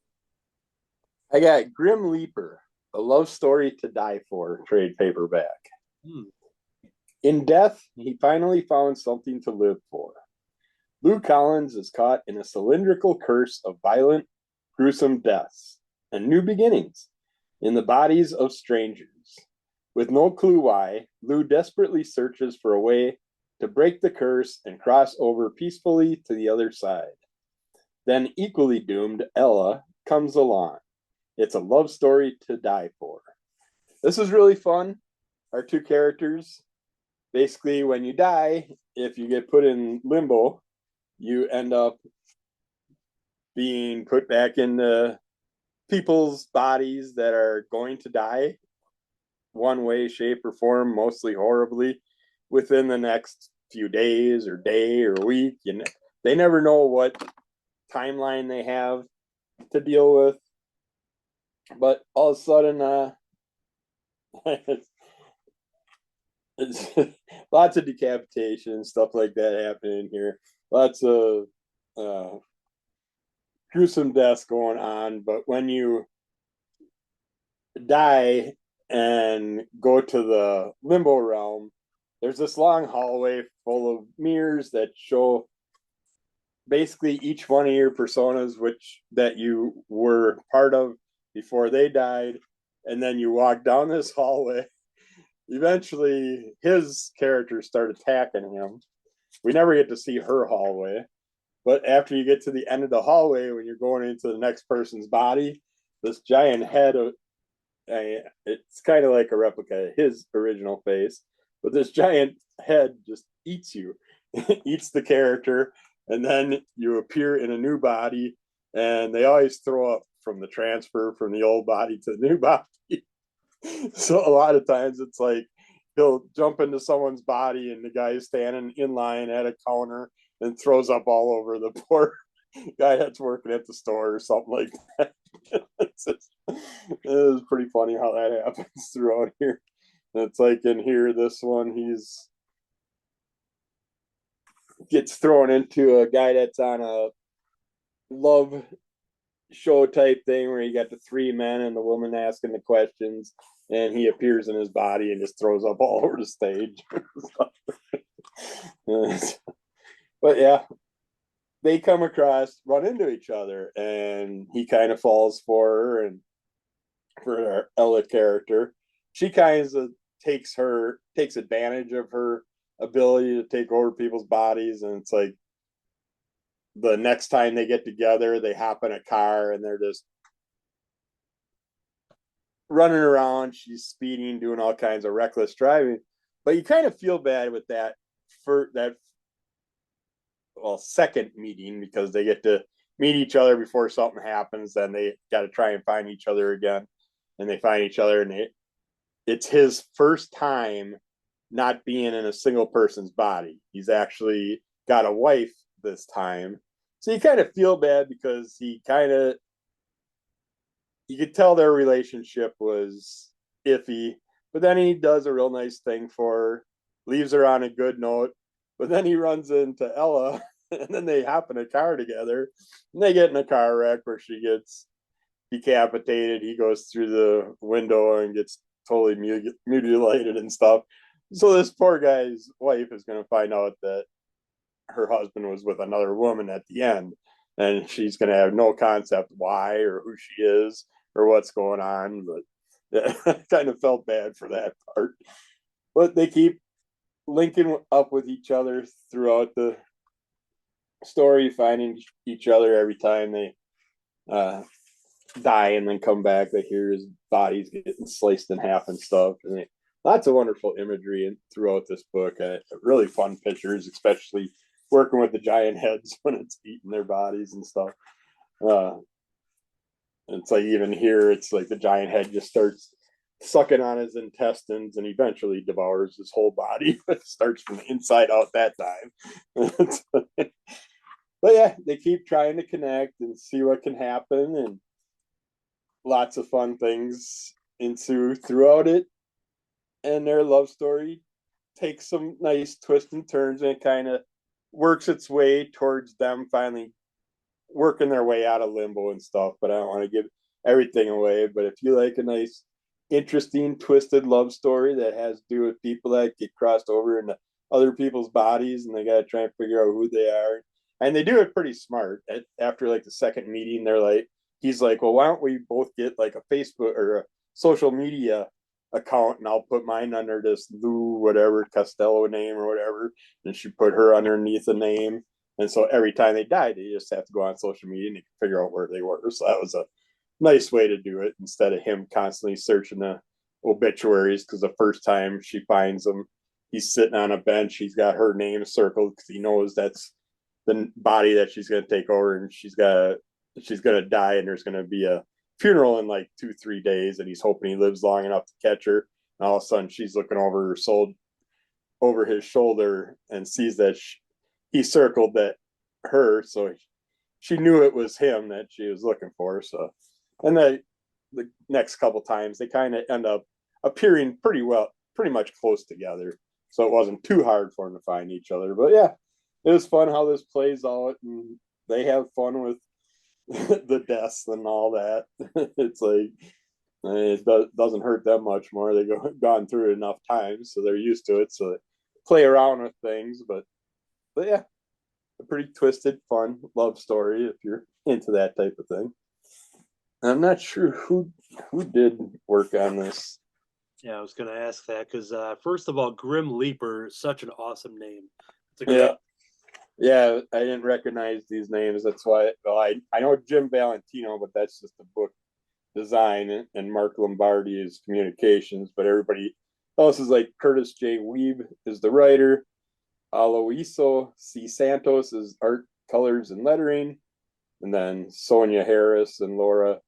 I got Grim Leaper, a love story to die for, trade paperback. In death, he finally found something to live for. Lou Collins is caught in a cylindrical curse of violent, gruesome deaths and new beginnings in the bodies of strangers. With no clue why, Lou desperately searches for a way to break the curse and cross over peacefully to the other side. Then, equally doomed, Ella comes along. It's a love story to die for. This is really fun. Our two characters, basically, when you die, if you get put in limbo, you end up being put back into people's bodies that are going to die one way, shape, or form, mostly horribly, within the next few days or day or week. They never know what timeline they have to deal with. But all of a sudden, it's lots of decapitation, stuff like that happening here. Lots of gruesome deaths going on. But when you die and go to the limbo realm, there's this long hallway full of mirrors that show basically each one of your personas that you were part of before they died. And then you walk down this hallway. Eventually, his characters start attacking him. We never get to see her hallway. But after you get to the end of the hallway, when you're going into the next person's body, this giant head of it's kind of like a replica of his original face, but this giant head just eats you, eats the character, and then you appear in a new body. And they always throw up from the transfer from the old body to the new body. So a lot of times it's like he'll jump into someone's body and the guy is standing in line at a counter and throws up all over the poor guy that's working at the store or something like that. It was pretty funny how that happens throughout here. And it's like in here, this one, he's gets thrown into a guy that's on a love show type thing where you got the three men and the woman asking the questions, and he appears in his body and just throws up all over the stage. But yeah, they come across, run into each other, and he kind of falls for her. And for our Ella character, she kind of takes advantage of her ability to take over people's bodies. And it's like the next time they get together, they hop in a car and they're just running around. She's speeding, doing all kinds of reckless driving. But you kind of feel bad with that for that second meeting, because they get to meet each other before something happens. Then they got to try and find each other again, and they find each other, and it's his first time not being in a single person's body. He's actually got a wife this time. So you kind of feel bad because you could tell their relationship was iffy, but then he does a real nice thing for her, leaves her on a good note. But then he runs into Ella, and then they hop in a car together, and they get in a car wreck where she gets decapitated. He goes through the window and gets totally mutilated and stuff. So this poor guy's wife is going to find out that her husband was with another woman at the end, and she's going to have no concept why or who she is or what's going on. But yeah, I kind of felt bad for that part. But they keep linking up with each other throughout the story, finding each other every time they die and then come back. They hear his body's getting sliced in half and stuff. And lots of wonderful imagery throughout this book. Really fun pictures, especially working with the giant heads when it's eating their bodies and stuff. It's like even here, it's like the giant head just starts sucking on his intestines and eventually devours his whole body. It starts from the inside out that time. But yeah, they keep trying to connect and see what can happen, and lots of fun things ensue throughout it. And their love story takes some nice twists and turns, and it kind of works its way towards them finally working their way out of limbo and stuff. But I don't want to give everything away. But if you like a nice, interesting, twisted love story that has to do with people that get crossed over into other people's bodies and they got to try and figure out who they are, and they do it pretty smart. After like the second meeting, he's like, well, why don't we both get like a Facebook or a social media account, and I'll put mine under this Lou whatever Costello name or whatever, and she put her underneath the name. And so every time they died, they just have to go on social media and they can figure out where they were. So that was a nice way to do it, instead of him constantly searching the obituaries, because the first time she finds him, he's sitting on a bench. He's got her name circled because he knows that's the body that she's going to take over, and she's going to die, and there's going to be a funeral in like 2-3 days, and he's hoping he lives long enough to catch her. And all of a sudden she's looking over his shoulder and sees that he circled that her, so she knew it was him that she was looking for. So, and the next couple times they kind of end up appearing pretty much close together, so it wasn't too hard for them to find each other. But yeah, it was fun how this plays out, and they have fun with the deaths and all that. It's like it doesn't hurt them much more. They've gone through it enough times, so they're used to it. So they play around with things, but yeah, a pretty twisted, fun love story if you're into that type of thing. I'm not sure who did work on this. Yeah, I was going to ask that because first of all, Grim Leaper is such an awesome name. It's a Yeah, I didn't recognize these names. That's why. Well, I know Jim Valentino, but that's just the book design, and Mark Lombardi is communications. But everybody else is like Curtis J. Weeb is the writer. Aloiso C. Santos is art, colors, and lettering. And then Sonia Harris and Laura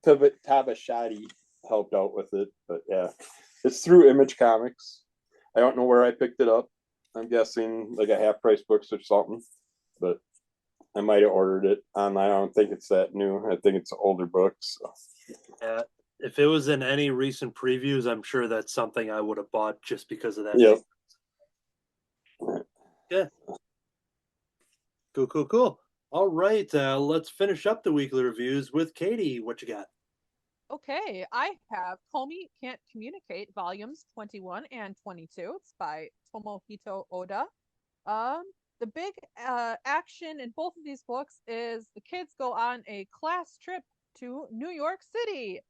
Tabashadi helped out with it. But yeah, it's through Image Comics. I don't know where I picked it up. I'm guessing like a half price books or something, but I might have ordered it online. I don't think it's that new. I think it's an older book. So. Yeah, if it was in any recent previews, I'm sure that's something I would have bought just because of that. Yep. Yeah. Cool. All right, let's finish up the weekly reviews with Katie. What you got? Okay, I have Komi Can't Communicate, volumes 21 and 22. It's by Tomohito Oda. The big action in both of these books is the kids go on a class trip to New York City.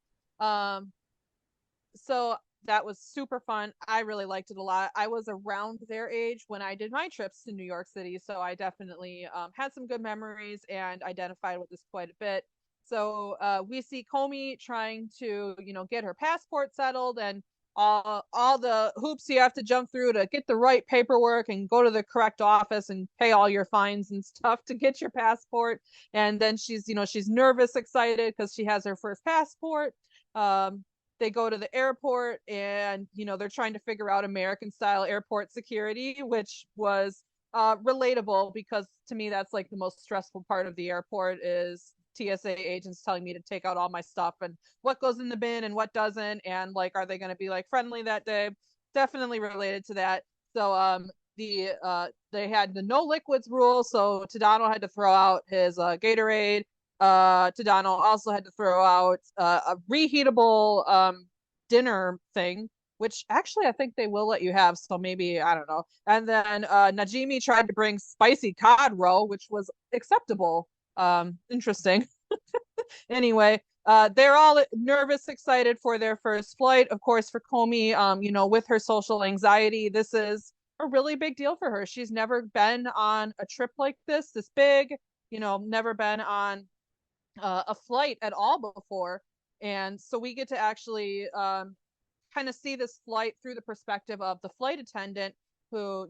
So that was super fun. I really liked it a lot. I was around their age when I did my trips to New York City, so I definitely had some good memories and identified with this quite a bit. So we see Komi trying to, get her passport settled and all the hoops you have to jump through to get the right paperwork and go to the correct office and pay all your fines and stuff to get your passport. And then she's nervous, excited because she has her first passport. They go to the airport and they're trying to figure out American style airport security, which was relatable because to me that's like the most stressful part of the airport is TSA agents telling me to take out all my stuff and what goes in the bin and what doesn't, and like are they going to be like friendly that day. Definitely related to that. So they had the no liquids rule, so Tadano had to throw out his Gatorade. Tadano also had to throw out a reheatable dinner thing, which actually I think they will let you have, so maybe I don't know. And then Najimi tried to bring spicy cod roe, which was acceptable. Interesting. Anyway, they're all nervous, excited for their first flight. Of course, for Komi, with her social anxiety, this is a really big deal for her. She's never been on a trip like this big, never been on a flight at all before. And so we get to actually kind of see this flight through the perspective of the flight attendant who,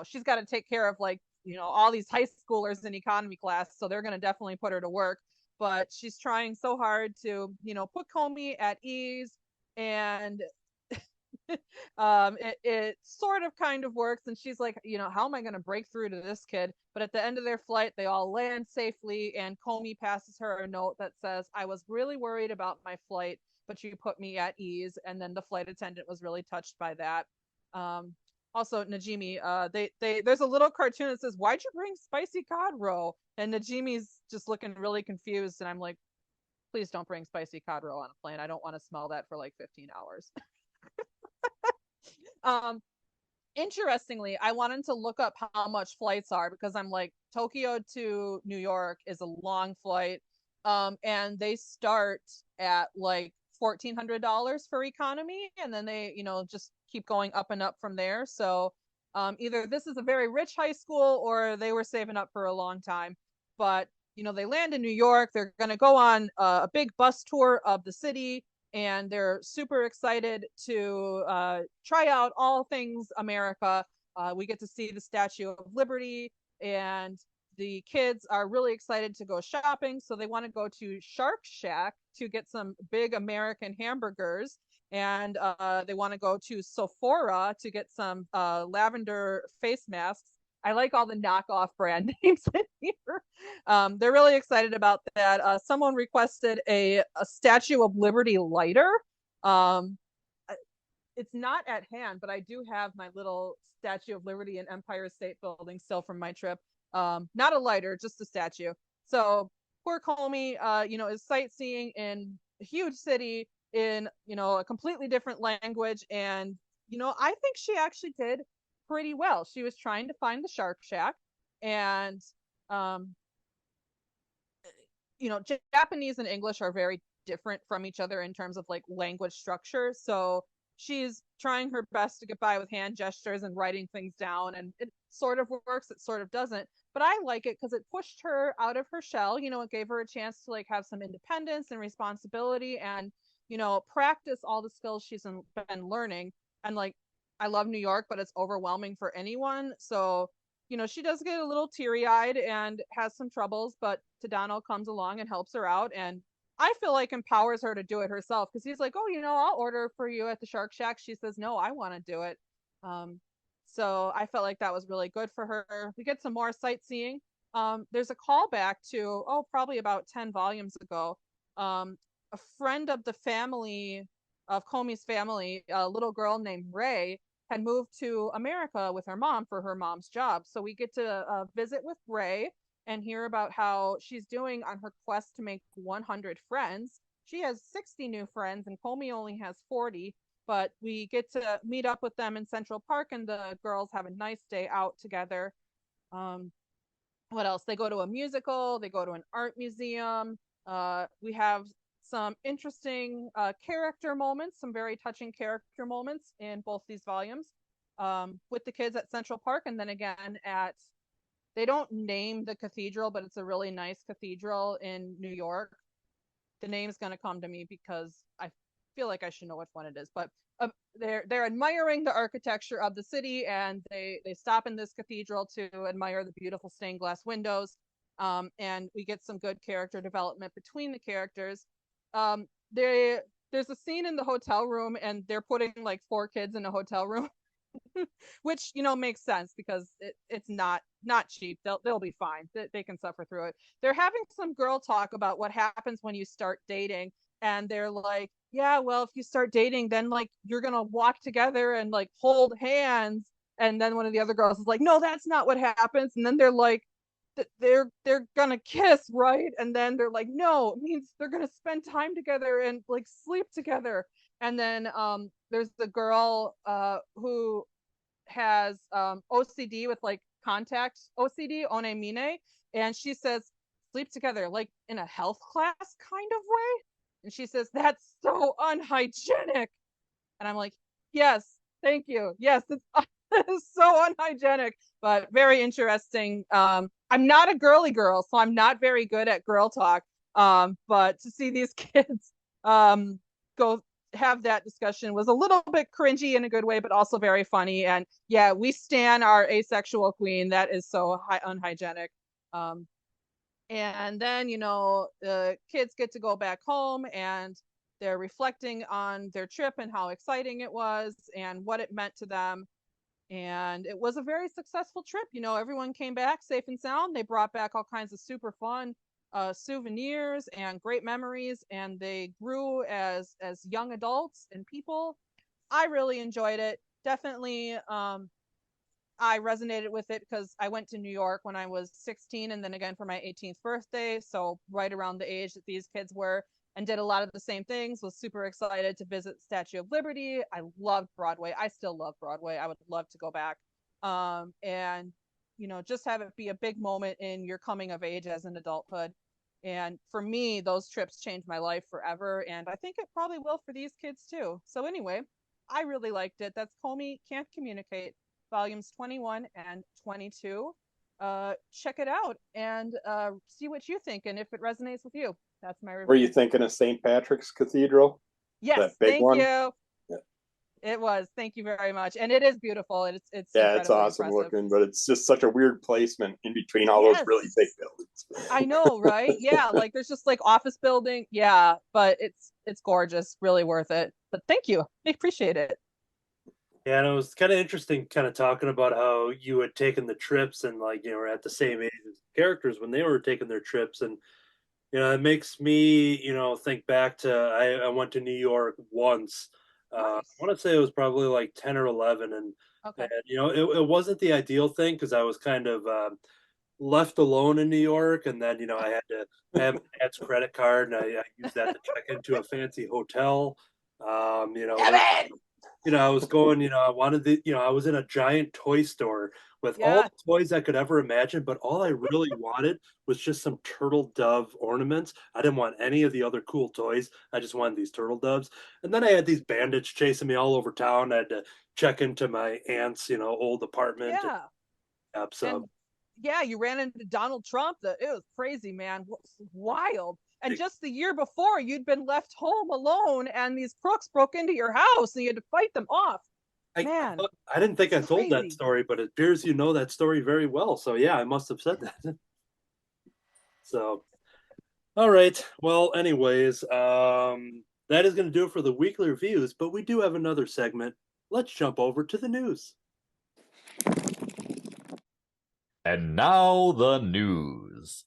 she's got to take care of like, all these high schoolers in economy class. So they're going to definitely put her to work. But she's trying so hard to, put Komi at ease. And it sort of kind of works, and she's like, how am I going to break through to this kid? But at the end of their flight they all land safely, and Komi passes her a note that says, I was really worried about my flight, but you put me at ease. And then the flight attendant was really touched by that. Also Najimi, there's a little cartoon that says, why'd you bring spicy cod roe? And Najimi's just looking really confused, and I'm like, please don't bring spicy cod roe on a plane. I don't want to smell that for like 15 hours. Interestingly, I wanted to look up how much flights are because I'm like, Tokyo to New York is a long flight. And they start at like $1,400 for economy, and then they, just keep going up and up from there. So either this is a very rich high school or they were saving up for a long time. But they land in New York. They're going to go on a big bus tour of the city, and they're super excited to try out all things America. We get to see the Statue of Liberty, and the kids are really excited to go shopping. So they want to go to Shark Shack to get some big American hamburgers. And they want to go to Sephora to get some lavender face masks. I like all the knockoff brand names in here. They're really excited about that. Someone requested a Statue of Liberty lighter. It's not at hand, but I do have my little Statue of Liberty in Empire State Building still from my trip. Not a lighter, just a statue. So poor Komi, is sightseeing in a huge city in, a completely different language. And, I think she actually did pretty well. She was trying to find the Shark Shack, and Japanese and English are very different from each other in terms of like language structure. So she's trying her best to get by with hand gestures and writing things down, and it sort of works, it sort of doesn't. But I like it because it pushed her out of her shell. It gave her a chance to like have some independence and responsibility, and practice all the skills she's been learning. And like, I love New York, but it's overwhelming for anyone. So she does get a little teary-eyed and has some troubles, but Tadano comes along and helps her out, and I feel like empowers her to do it herself, because he's like, oh, I'll order for you at the Shark Shack. She says, no, I want to do it. So I felt like that was really good for her. We get some more sightseeing. There's a callback to, probably about 10 volumes ago. A friend of the family, of Komi's family, a little girl named Ray, had moved to America with her mom for her mom's job. So we get to visit with Ray and hear about how she's doing on her quest to make 100 friends. She has 60 new friends and Komi only has 40, but we get to meet up with them in Central Park and the girls have a nice day out together. What else? They go to a musical, they go to an art museum. We have some interesting character moments, some very touching character moments in both these volumes, with the kids at Central Park, and then again they don't name the cathedral, but it's a really nice cathedral in New York. The name's going to come to me because I feel like I should know which one it is, but they're admiring the architecture of the city, and they stop in this cathedral to admire the beautiful stained glass windows, and we get some good character development between the characters. There's a scene in the hotel room, and they're putting like 4 kids in a hotel room, which makes sense because it's not cheap. They'll be fine. They can suffer through it. They're having some girl talk about what happens when you start dating, and they're like, yeah, well, if you start dating, then like you're gonna walk together and like hold hands, and then one of the other girls is like, no, that's not what happens, and then they're like, they're gonna kiss, right? And then they're like, no, it means they're gonna spend time together and like sleep together. And then there's the girl who has OCD with like contact OCD, onemine, and she says sleep together like in a health class kind of way, and she says that's so unhygienic, and I'm like, yes, thank you, yes, it's so unhygienic, but very interesting. I'm not a girly girl, so I'm not very good at girl talk, but to see these kids go have that discussion was a little bit cringy in a good way, but also very funny. And yeah, we stan our asexual queen. That is so unhygienic. And then the kids get to go back home, and they're reflecting on their trip and how exciting it was and what it meant to them. And it was a very successful trip. Everyone came back safe and sound. They brought back all kinds of super fun souvenirs and great memories, and they grew as young adults and people. I really enjoyed it. Definitely, I resonated with it because I went to New York when I was 16, and then again for my 18th birthday, so right around the age that these kids were, and did a lot of the same things. Was super excited to visit Statue of Liberty. I loved Broadway. I still love Broadway. I would love to go back. And just have it be a big moment in your coming of age as an adulthood. And for me, those trips changed my life forever, and I think it probably will for these kids too. So anyway, I really liked it. That's Komi Can't Communicate, volumes 21 and 22. Check it out and see what you think and if it resonates with you. That's my review. Were you thinking of St. Patrick's Cathedral? Yes, that big thank one? you. Yeah. It was. Thank you very much. And it is beautiful. It's yeah, it's awesome impressive. looking, but it's just such a weird placement in between all those really big buildings. I know, right? Yeah, like there's just like office building. Yeah, but it's gorgeous. Really worth it. But thank you. I appreciate it. Yeah, and it was kind of interesting kind of talking about how you had taken the trips and like, were at the same age as the characters when they were taking their trips. And, it makes me, think back to, I went to New York once. Nice. I want to say it was probably like 10 or 11. And, Okay. and it wasn't the ideal thing because I was kind of left alone in New York. And then, I had to have my dad's credit card, and I used that to check into a fancy hotel. I was going, I wanted I was in a giant toy store with all Yeah. the toys I could ever imagine, but all I really wanted was just some turtle dove ornaments. I didn't want any of the other cool toys. I just wanted these turtle doves. And then I had these bandits chasing me all over town. I had to check into my aunt's, old apartment. Yeah. So And yeah, you ran into Donald Trump. It was crazy, man. Wild. And just the year before, you'd been left home alone, and these crooks broke into your house, and you had to fight them off. Man, I didn't think I told that crazy. story, but it appears you know that story very well. So yeah, I must have said that. So, all right. Well, anyways, that is going to do it for the weekly reviews, but we do have another segment. Let's jump over to the news. And now the news.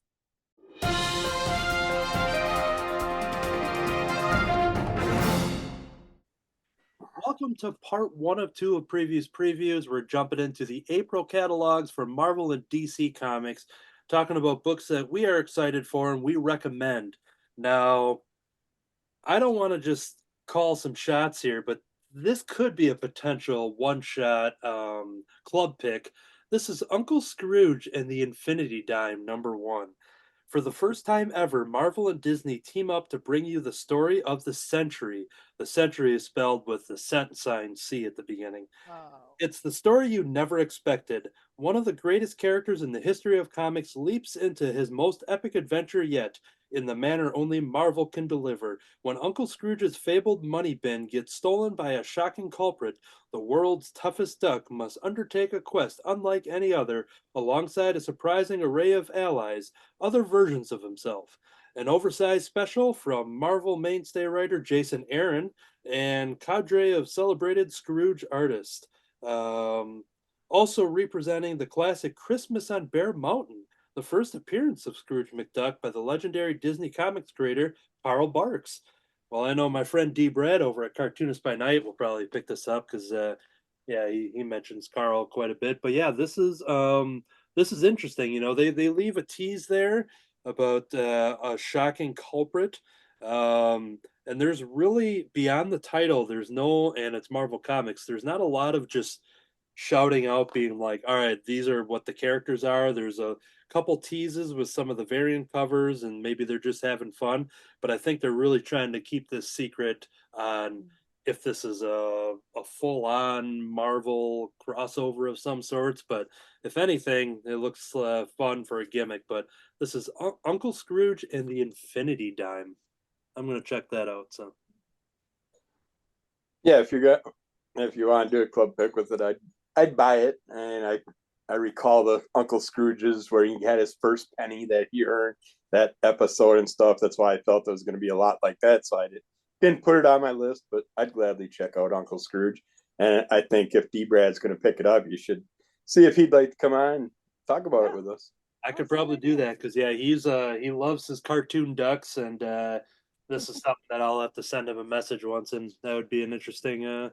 Welcome to part 1 of 2 of previous previews. We're jumping into the April catalogs for Marvel and DC Comics, talking about books that we are excited for and we recommend. Now, I don't want to just call some shots here, but this could be a potential one-shot club pick. This is Uncle Scrooge and the Infinity Dime, #1. For the first time ever, Marvel and Disney team up to bring you the story of the century. The century is spelled with the cent sign C at the beginning. Oh. It's the story you never expected. One of the greatest characters in the history of comics leaps into his most epic adventure yet, in the manner only Marvel can deliver. When Uncle Scrooge's fabled money bin gets stolen by a shocking culprit, the world's toughest duck must undertake a quest unlike any other, alongside a surprising array of allies, other versions of himself. An oversized special from Marvel mainstay writer Jason Aaron and cadre of celebrated Scrooge artists. Also representing the classic Christmas on Bear Mountain, the first appearance of Scrooge McDuck by the legendary Disney Comics creator Carl Barks. Well, I know my friend D. Brad over at Cartoonist by Night will probably pick this up because, he mentions Carl quite a bit. But yeah, this is interesting. They leave a tease there about a shocking culprit. And there's really beyond the title, and it's Marvel Comics. There's not a lot of just shouting out, being like, all right, these are what the characters are. There's a couple teases with some of the variant covers, and maybe they're just having fun. But I think they're really trying to keep this secret on if this is a full on Marvel crossover of some sorts. But if anything, it looks fun for a gimmick. But this is Uncle Scrooge and the Infinity Dime. I'm gonna check that out. So Yeah, if you want to do a club pick with it, I'd buy it. And I recall the Uncle Scrooge's where he had his first penny that he earned, that episode and stuff. That's why I felt it was going to be a lot like that. So I didn't put it on my list, but I'd gladly check out Uncle Scrooge. And I think if D. Brad's going to pick it up, you should see if he'd like to come on and talk about it with us. I could probably do that because he loves his cartoon ducks, and this is something that I'll have to send him a message once, and that would be an interesting.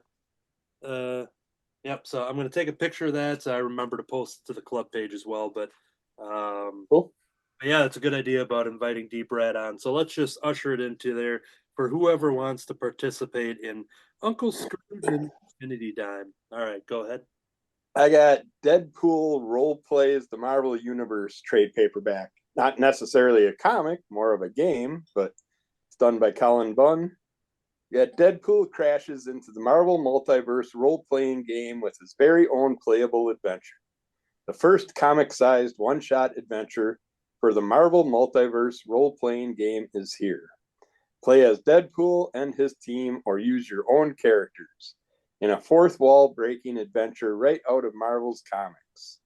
Yep. So I'm going to take a picture of that, so I remember to post it to the club page as well. But Cool. yeah, that's a good idea about inviting D. Brad on. So let's just usher it into there for whoever wants to participate in Uncle Scrooge and Infinity Dime. All right, go ahead. I got Deadpool Role Plays the Marvel Universe trade paperback. Not necessarily a comic, more of a game, but it's done by Colin Bunn. Yet Deadpool crashes into the Marvel Multiverse role-playing game with his very own playable adventure. The first comic-sized one-shot adventure for the Marvel Multiverse role-playing game is here. Play as Deadpool and his team or use your own characters in a fourth wall-breaking adventure right out of Marvel's comics.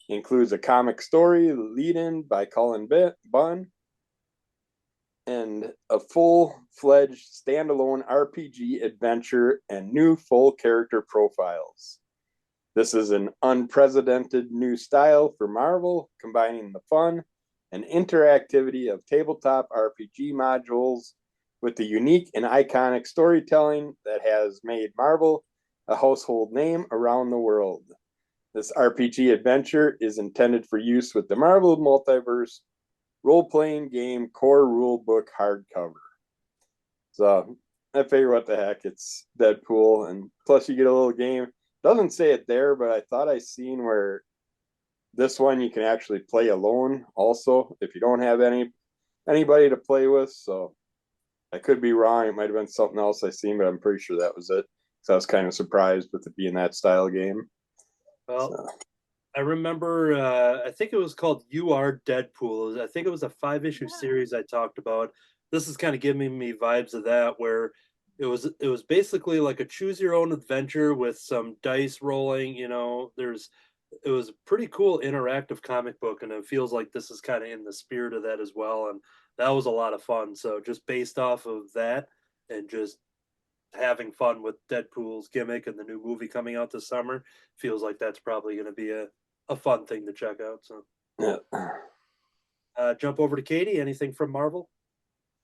Includes a comic story lead-in by Colin Bunn and a full-fledged standalone RPG adventure and new full character profiles. This is an unprecedented new style for Marvel, combining the fun and interactivity of tabletop RPG modules with the unique and iconic storytelling that has made Marvel a household name around the world. This RPG adventure is intended for use with the Marvel Multiverse role-playing game core rulebook hardcover. So I figure what the heck, it's Deadpool, and plus you get a little game. Doesn't say it there, but I thought I seen where this one you can actually play alone also if you don't have anybody to play with. So I could be wrong. It might have been something else I seen, but I'm pretty sure that was it. So I was kind of surprised with it being that style game. Well, So, I remember, I think it was called You Are Deadpool. I think it was a 5-issue Yeah. series I talked about. This is kind of giving me vibes of that, where it was basically like a choose your own adventure with some dice rolling. It was a pretty cool interactive comic book, and it feels like this is kind of in the spirit of that as well. And that was a lot of fun. So just based off of that, and just having fun with Deadpool's gimmick and the new movie coming out this summer, feels like that's probably going to be a fun thing to check out. So yeah. jump over to Katie. Anything from Marvel?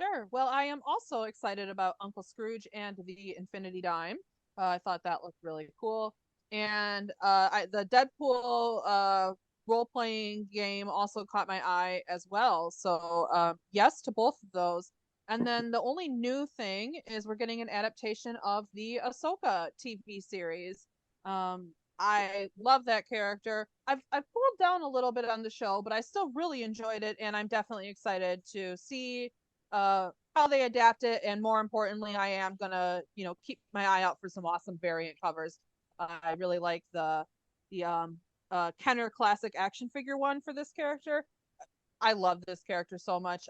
Sure. Well, I am also excited about Uncle Scrooge and the Infinity Dime. I thought that looked really cool. And the Deadpool role playing game also caught my eye as well. So, yes to both of those. And then the only new thing is we're getting an adaptation of the Ahsoka TV series. I love that character. I've cooled down a little bit on the show, but I still really enjoyed it, and I'm definitely excited to see how they adapt it, and more importantly, I am gonna keep my eye out for some awesome variant covers. I really like the Kenner classic action figure one for this character. I love this character so much.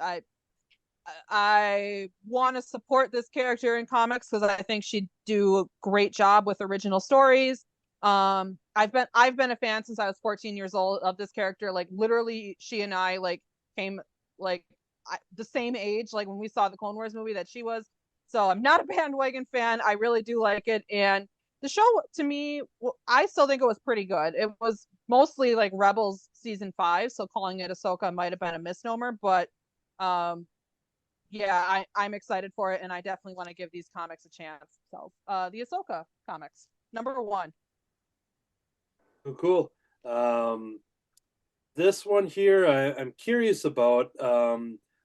I want to support this character in comics because I think she'd do a great job with original stories. I've been a fan since I was 14 years old of this character. Like literally, she and I like came like the same age, like when we saw the Clone Wars movie that she was. So I'm not a bandwagon fan. I really do like it, and the show to me, I still think it was pretty good. It was mostly like Rebels season 5, so calling it Ahsoka might have been a misnomer, but um yeah, I'm excited for it, and I definitely want to give these comics a chance. So, the Ahsoka comics, number one. Cool. Um, this one here, I'm curious about.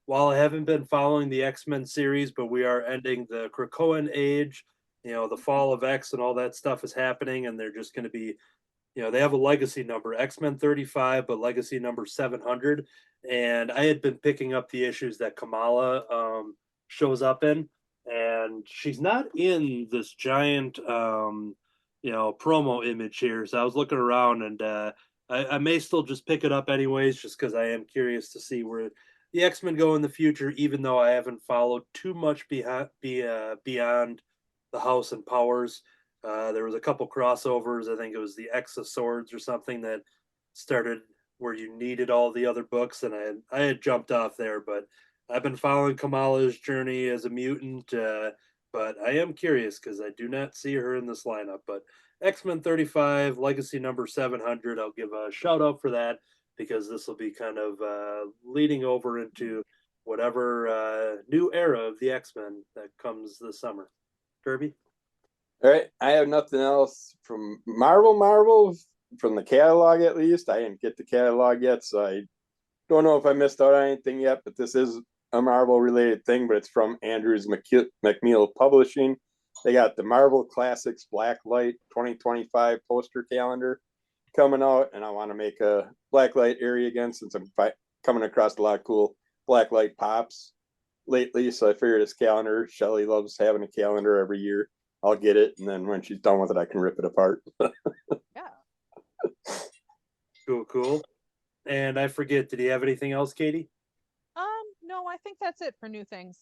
While I haven't been following the X-Men series, but we are ending the Krakoan age. The fall of X and all that stuff is happening, and they're just going to be they have a legacy number, X-Men 35, but legacy number 700. And I had been picking up the issues that Kamala shows up in, and she's not in this giant, promo image here. So I was looking around, and I may still just pick it up anyways, just because I am curious to see where the X-Men go in the future, even though I haven't followed too much beyond the House and Powers. There was a couple crossovers. I think it was the X of Swords or something that started where you needed all the other books, and I had jumped off there. But I've been following Kamala's journey as a mutant. But I am curious because I do not see her in this lineup. But X-Men 35, Legacy number 700, I'll give a shout out for that because this will be kind of leading over into whatever new era of the X-Men that comes this summer. Kirby? All right, I have nothing else from Marvel, from the catalog at least. I didn't get the catalog yet, so I don't know if I missed out on anything yet, but this is a Marvel related thing, but it's from Andrews McMeel Publishing. They got the Marvel Classics Blacklight 2025 poster calendar coming out, and I want to make a Blacklight area again since I'm coming across a lot of cool Blacklight pops lately. So I figured this calendar, Shelly loves having a calendar every year. I'll get it, and then when she's done with it, I can rip it apart. Yeah. Cool. And I forget, did he have anything else, Katie? No, I think that's it for new things.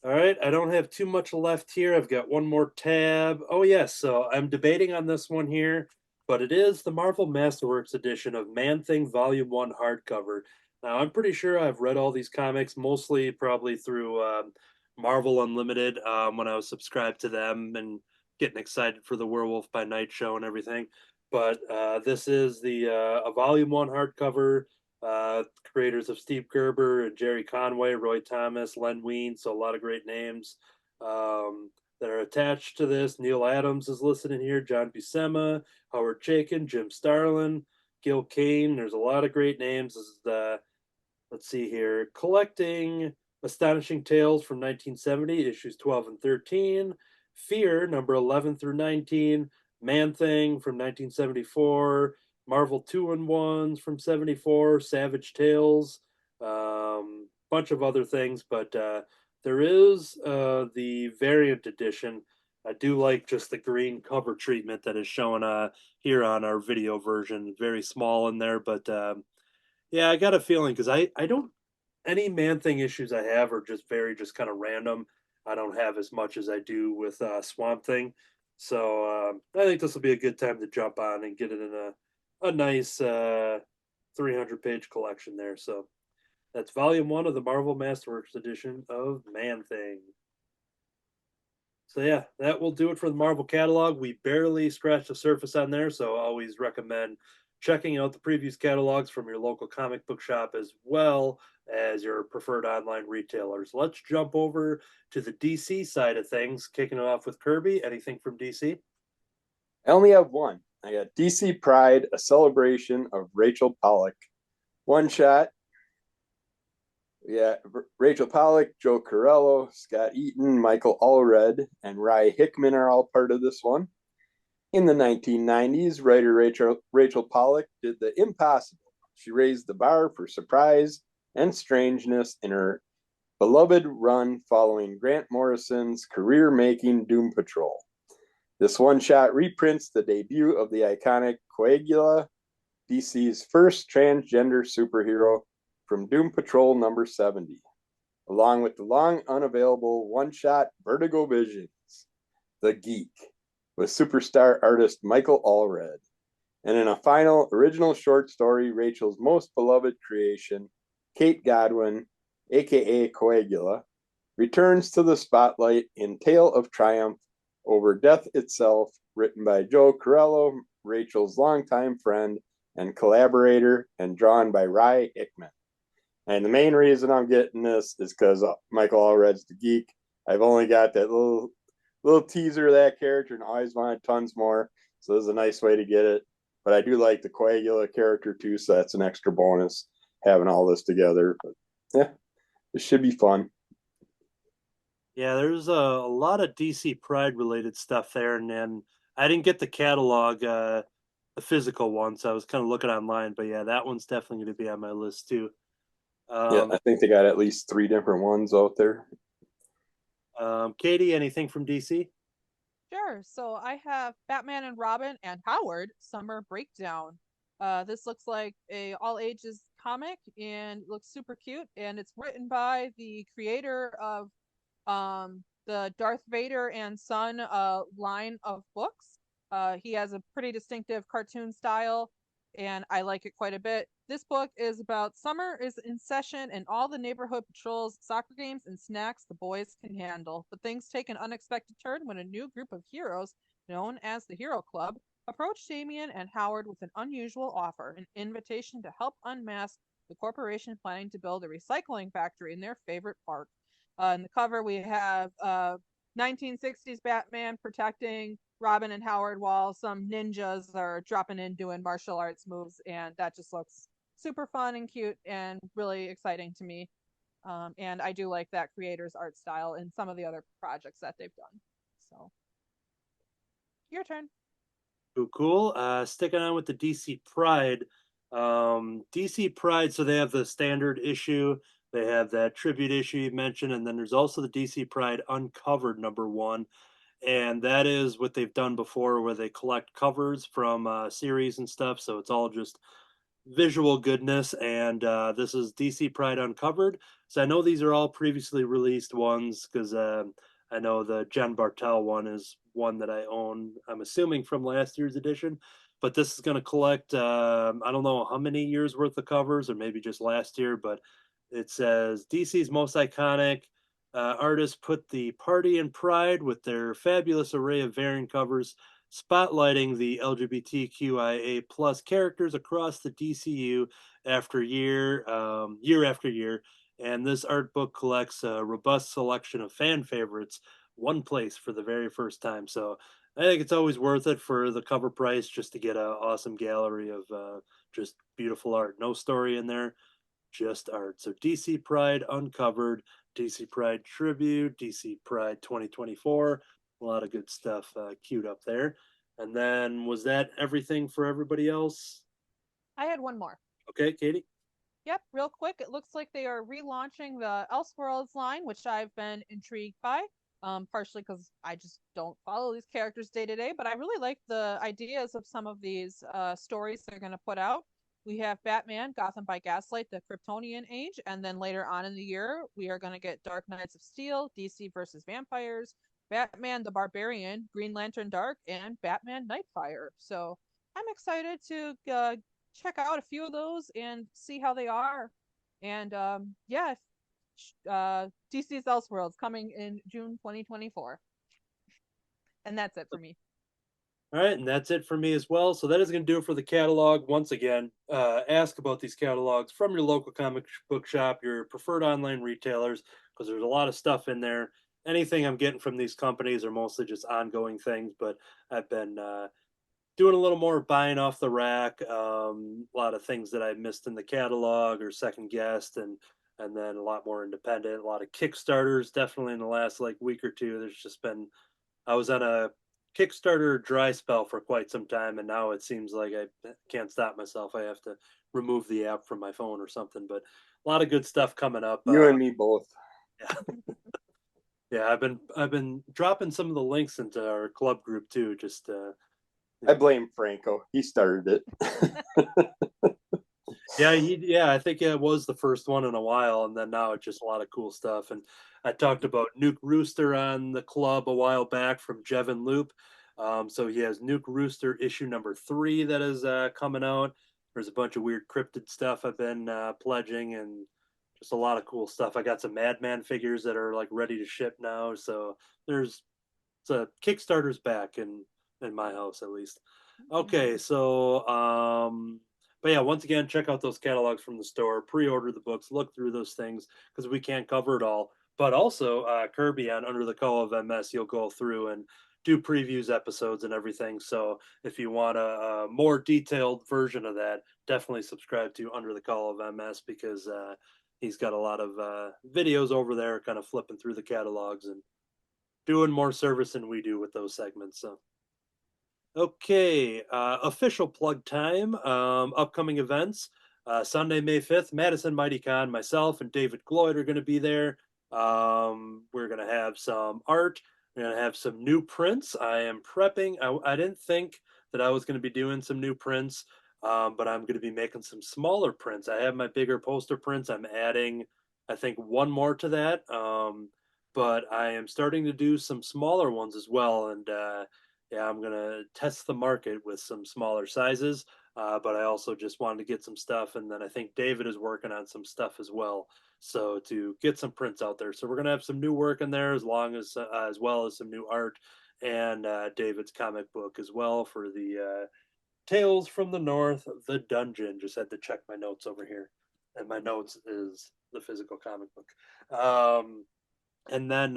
All right, I don't have too much left here. I've got one more tab. Oh, yes, so I'm debating on this one here, but it is the Marvel Masterworks edition of Man-Thing Volume 1 hardcover. Now, I'm pretty sure I've read all these comics, mostly probably through Marvel Unlimited when I was subscribed to them and getting excited for the Werewolf by Night show and everything. But this is the a Volume 1 hardcover. Creators of Steve Gerber and Jerry Conway, Roy Thomas, Len Wein, so a lot of great names that are attached to this. Neil Adams is listed in here, John Buscema, Howard Chaykin, Jim Starlin, Gil Kane. There's a lot of great names. This is the, let's see here, collecting Astonishing Tales from 1970, issues 12 and 13. Fear, number 11 through 19. Man Thing from 1974. Marvel 2-in-1s from 74. Savage Tales. Bunch of other things, but there is the variant edition. I do like just the green cover treatment that is shown here on our video version. Very small in there, but yeah, I got a feeling because I don't any Man Thing issues I have are just kind of random. I don't have as much as I do with Swamp Thing, so I think this will be a good time to jump on and get it in a nice 300-page collection there. So that's Volume 1 of the Marvel Masterworks edition of Man Thing. So yeah, that will do it for the Marvel catalog. We barely scratched the surface on there, so I always recommend checking out the previous catalogs from your local comic book shop as well as your preferred online retailers. Let's jump over to the DC side of things, kicking it off with Kirby. Anything from DC? I only have one. I got DC Pride, a celebration of Rachel Pollack. One shot. Yeah, Rachel Pollack, Joe Corello, Scott Eaton, Michael Allred, and Rye Hickman are all part of this one. In the 1990s, writer Rachel Pollack did the impossible. She raised the bar for surprise and strangeness in her beloved run following Grant Morrison's career-making Doom Patrol. This one-shot reprints the debut of the iconic Coagula, DC's first transgender superhero from Doom Patrol number 70, along with the long unavailable one-shot Vertigo Visions, The Geek, with superstar artist Michael Allred. And in a final original short story, Rachel's most beloved creation, Kate Godwin, aka Coagula, returns to the spotlight in Tale of Triumph over Death Itself, written by Joe Corello, Rachel's longtime friend and collaborator, and drawn by Rye Hickman. And the main reason I'm getting this is because Michael Allred's The Geek. I've only got that little teaser of that character and always wanted tons more. So this is a nice way to get it. But I do like the Coagula character too, so that's an extra bonus having all this together. But yeah, it should be fun. Yeah, there's a lot of DC Pride related stuff there, and then I didn't get the catalog, the physical one, so I was kind of looking online. But yeah, that one's definitely going to be on my list too. Yeah, I think they got at least 3 different ones out there. Katie, anything from DC? Sure. So I have Batman and Robin and Howard Summer Breakdown. This looks like a all ages comic and looks super cute. And it's written by the creator of the Darth Vader and Son line of books. He has a pretty distinctive cartoon style, and I like it quite a bit. This book is about summer is in session and all the neighborhood patrols, soccer games, and snacks the boys can handle. But things take an unexpected turn when a new group of heroes, known as the Hero Club, approach Damien and Howard with an unusual offer, an invitation to help unmask the corporation planning to build a recycling factory in their favorite park. In the cover, we have 1960s Batman protecting Robin and Howard while some ninjas are dropping in doing martial arts moves, and that just looks super fun and cute and really exciting to me. And I do like that creator's art style in some of the other projects that they've done. So, your turn. Cool. Sticking on with the DC Pride. DC Pride, so they have the standard issue, they have that tribute issue you mentioned, and then there's also the DC Pride Uncovered number 1. And that is what they've done before, where they collect covers from series and stuff. So it's all just visual goodness. And this is DC Pride Uncovered. So I know these are all previously released ones because I know the Jen Bartel one is one that I own, I'm assuming from last year's edition. But this is going to collect, I don't know how many years worth of covers, or maybe just last year, but it says DC's most iconic artists put the party in pride with their fabulous array of variant covers, spotlighting the LGBTQIA plus characters across the DCU year after year. And this art book collects a robust selection of fan favorites, one place for the very first time. So I think it's always worth it for the cover price just to get an awesome gallery of just beautiful art. No story in there, just art. So DC Pride Uncovered, DC Pride Tribute, DC Pride 2024. A lot of good stuff queued up there. And then was that everything for everybody else? I had one more. Okay, Katie. Yep, real quick. It looks like they are relaunching the Elseworlds line, which I've been intrigued by. Partially because I just don't follow these characters day to day, but I really like the ideas of some of these stories they're going to put out. We have Batman, Gotham by Gaslight, the Kryptonian Age, and then later on in the year, we are going to get Dark Knights of Steel, DC versus Vampires, Batman the Barbarian, Green Lantern Dark, and Batman Nightfire. So I'm excited to check out a few of those and see how they are. And yeah, DC's Elseworlds coming in June 2024. And that's it for me. All right, and that's it for me as well. So that is going to do it for the catalog. Once again, ask about these catalogs from your local comic book shop, your preferred online retailers, because there's a lot of stuff in there. Anything I'm getting from these companies are mostly just ongoing things, but I've been doing a little more buying off the rack. A lot of things that I missed in the catalog or second guessed, and then a lot more independent. A lot of Kickstarters, definitely in the last like week or two. There's just been I was on a Kickstarter dry spell for quite some time, and now it seems like I can't stop myself. I have to remove the app from my phone or something. But a lot of good stuff coming up. You and me both. Yeah. Yeah, I've been dropping some of the links into our club group too. Just I blame Franco. He started it. yeah, I think it was the first one in a while, and then now it's just a lot of cool stuff. And I talked about Nuke Rooster on the club a while back from Jevin Loop. So he has Nuke Rooster issue number 3 that is coming out. There's a bunch of weird cryptid stuff I've been pledging, and just a lot of cool stuff. I got some Madman figures that are like ready to ship now. So it's a Kickstarter's back in my house at least. Okay, so but yeah, once again, check out those catalogs from the store, pre-order the books, look through those things because we can't cover it all. But also, Kirby on Under the Cowl of MS, you'll go through and do previews episodes and everything. So if you want a more detailed version of that, definitely subscribe to Under the Cowl of MS because he's got a lot of videos over there, kind of flipping through the catalogs and doing more service than we do with those segments. So. Okay, official plug time. Upcoming events. Sunday, May 5th, Madison Mighty Con. Myself and David Gloyd are going to be there. We're going to have some art. We're going to have some new prints. I am prepping. I didn't think that I was going to be doing some new prints, but I'm going to be making some smaller prints. I have my bigger poster prints. I'm adding, I think, one more to that. But I am starting to do some smaller ones as well. And yeah, I'm going to test the market with some smaller sizes, but I also just wanted to get some stuff. And then I think David is working on some stuff as well. So to get some prints out there. So we're going to have some new work in there as well as some new art and David's comic book as well for the Tales from the North, The Dungeon. Just had to check my notes over here. And my notes is the physical comic book. And then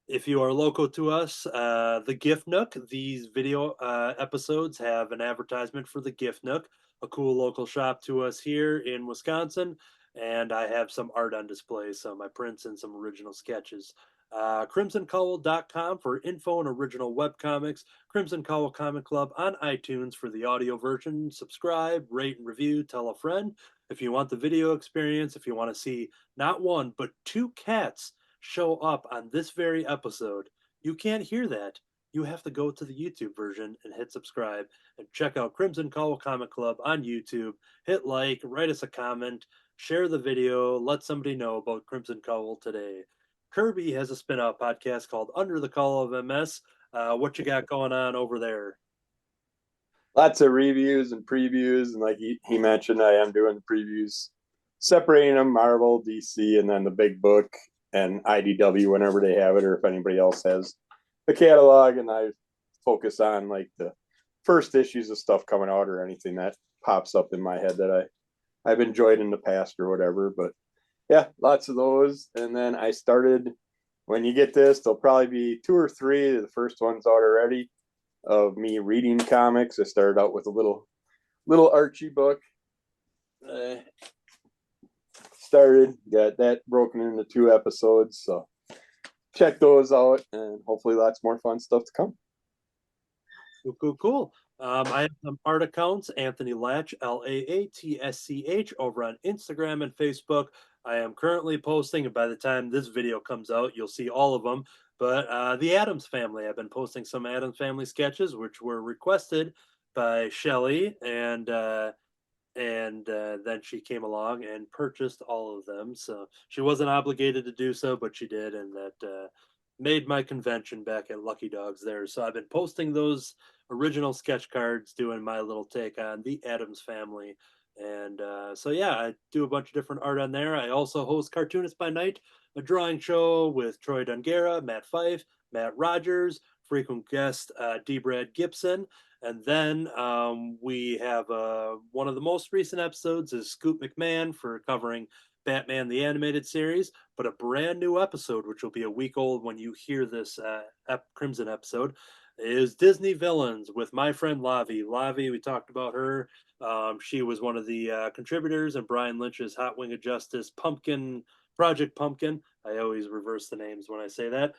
if you are local to us, the Gift Nook, these video episodes have an advertisement for the Gift Nook, a cool local shop to us here in Wisconsin. And I have some art on display, so my prints and some original sketches. CrimsonCowl.com for info and original webcomics. Crimson Cowl Comic Club on iTunes for the audio version. Subscribe, rate, and review. Tell a friend. If you want the video experience, if you want to see not one, but 2 cats show up on this very episode, you can't hear that. You have to go to the YouTube version and hit subscribe and check out Crimson Cowl Comic Club on YouTube. Hit like, write us a comment, share the video, let somebody know about Crimson Cowl today. Kirby has a spin-off podcast called Under the Cowl of MS. What you got going on over there? Lots of reviews and previews, and like he mentioned, I am doing previews, separating them, Marvel, DC, and then the big book and IDW whenever they have it, or if anybody else has the catalog. And I focus on like the first issues of stuff coming out or anything that pops up in my head that I've enjoyed in the past or whatever. But yeah, lots of those. And then I started, when you get this, there'll probably be 2 or 3. The first one's out already of me reading comics. I started out with a little Archie book. started. Got that broken into 2 episodes. So check those out, and hopefully lots more fun stuff to come. Cool. I have some art accounts, Anthony Laatsch, Laatsch, over on Instagram and Facebook. I am currently posting, and by the time this video comes out, you'll see all of them. But the Addams Family, I've been posting some Addams Family sketches, which were requested by Shelley, and then she came along and purchased all of them. So she wasn't obligated to do so, but she did, and that made my convention back at Lucky Dogs there. So I've been posting those original sketch cards, doing my little take on the Addams Family. And so, yeah, I do a bunch of different art on there. I also host Cartoonist by Night, a drawing show with Troy Dungera, Matt Fife, Matt Rogers, frequent guest D. Brad Gibson. And then we have one of the most recent episodes is Scoop McMahon for covering Batman the Animated Series, but a brand new episode, which will be a week old when you hear this Crimson episode, is Disney Villains with my friend Lavi. Lavi, we talked about her. She was one of the contributors in Brian Lynch's Hot Wing of Justice Project Pumpkin. I always reverse the names when I say that.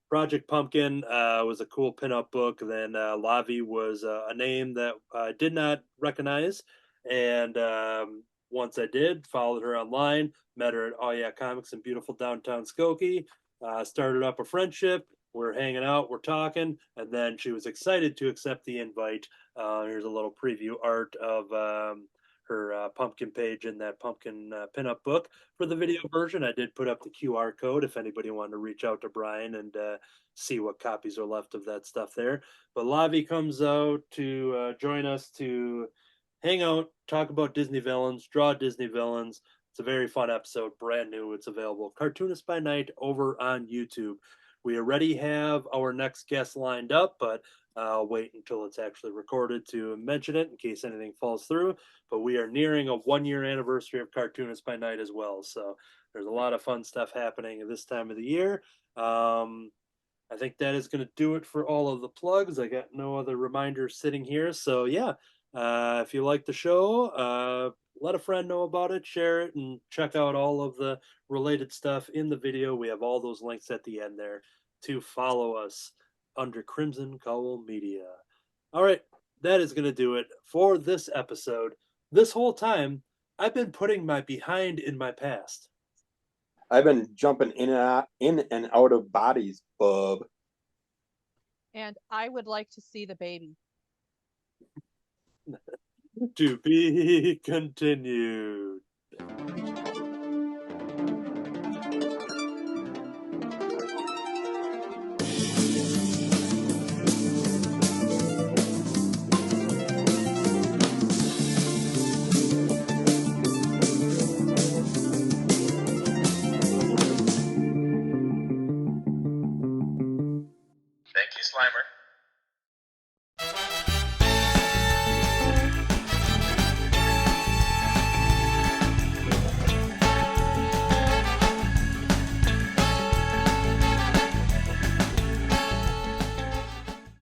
Project Pumpkin was a cool pinup book. Then Lavi was a name that I did not recognize. And once I did, followed her online, met her at Oh Yeah Comics in beautiful downtown Skokie, started up a friendship. We're hanging out, we're talking, and then she was excited to accept the invite. Here's a little preview art of her pumpkin page in that pumpkin pinup book. For the video version, I did put up the QR code if anybody wanted to reach out to Brian and see what copies are left of that stuff there. But Lavi comes out to join us to hang out, talk about Disney villains, draw Disney villains. It's a very fun episode, brand new. It's available. Cartoonist by Night over on YouTube. We already have our next guest lined up, but I'll wait until it's actually recorded to mention it in case anything falls through. But we are nearing a 1-year anniversary of Cartoonist by Night as well. So there's a lot of fun stuff happening at this time of the year. I think that is going to do it for all of the plugs. I got no other reminders sitting here. So yeah, if you like the show, let a friend know about it, share it, and check out all of the related stuff in the video. We have all those links at the end there to follow us under Crimson Cowl Media. All right, that is going to do it for this episode. This whole time, I've been putting my behind in my past. I've been jumping in and out of bodies, bub. And I would like to see the baby. To be continued.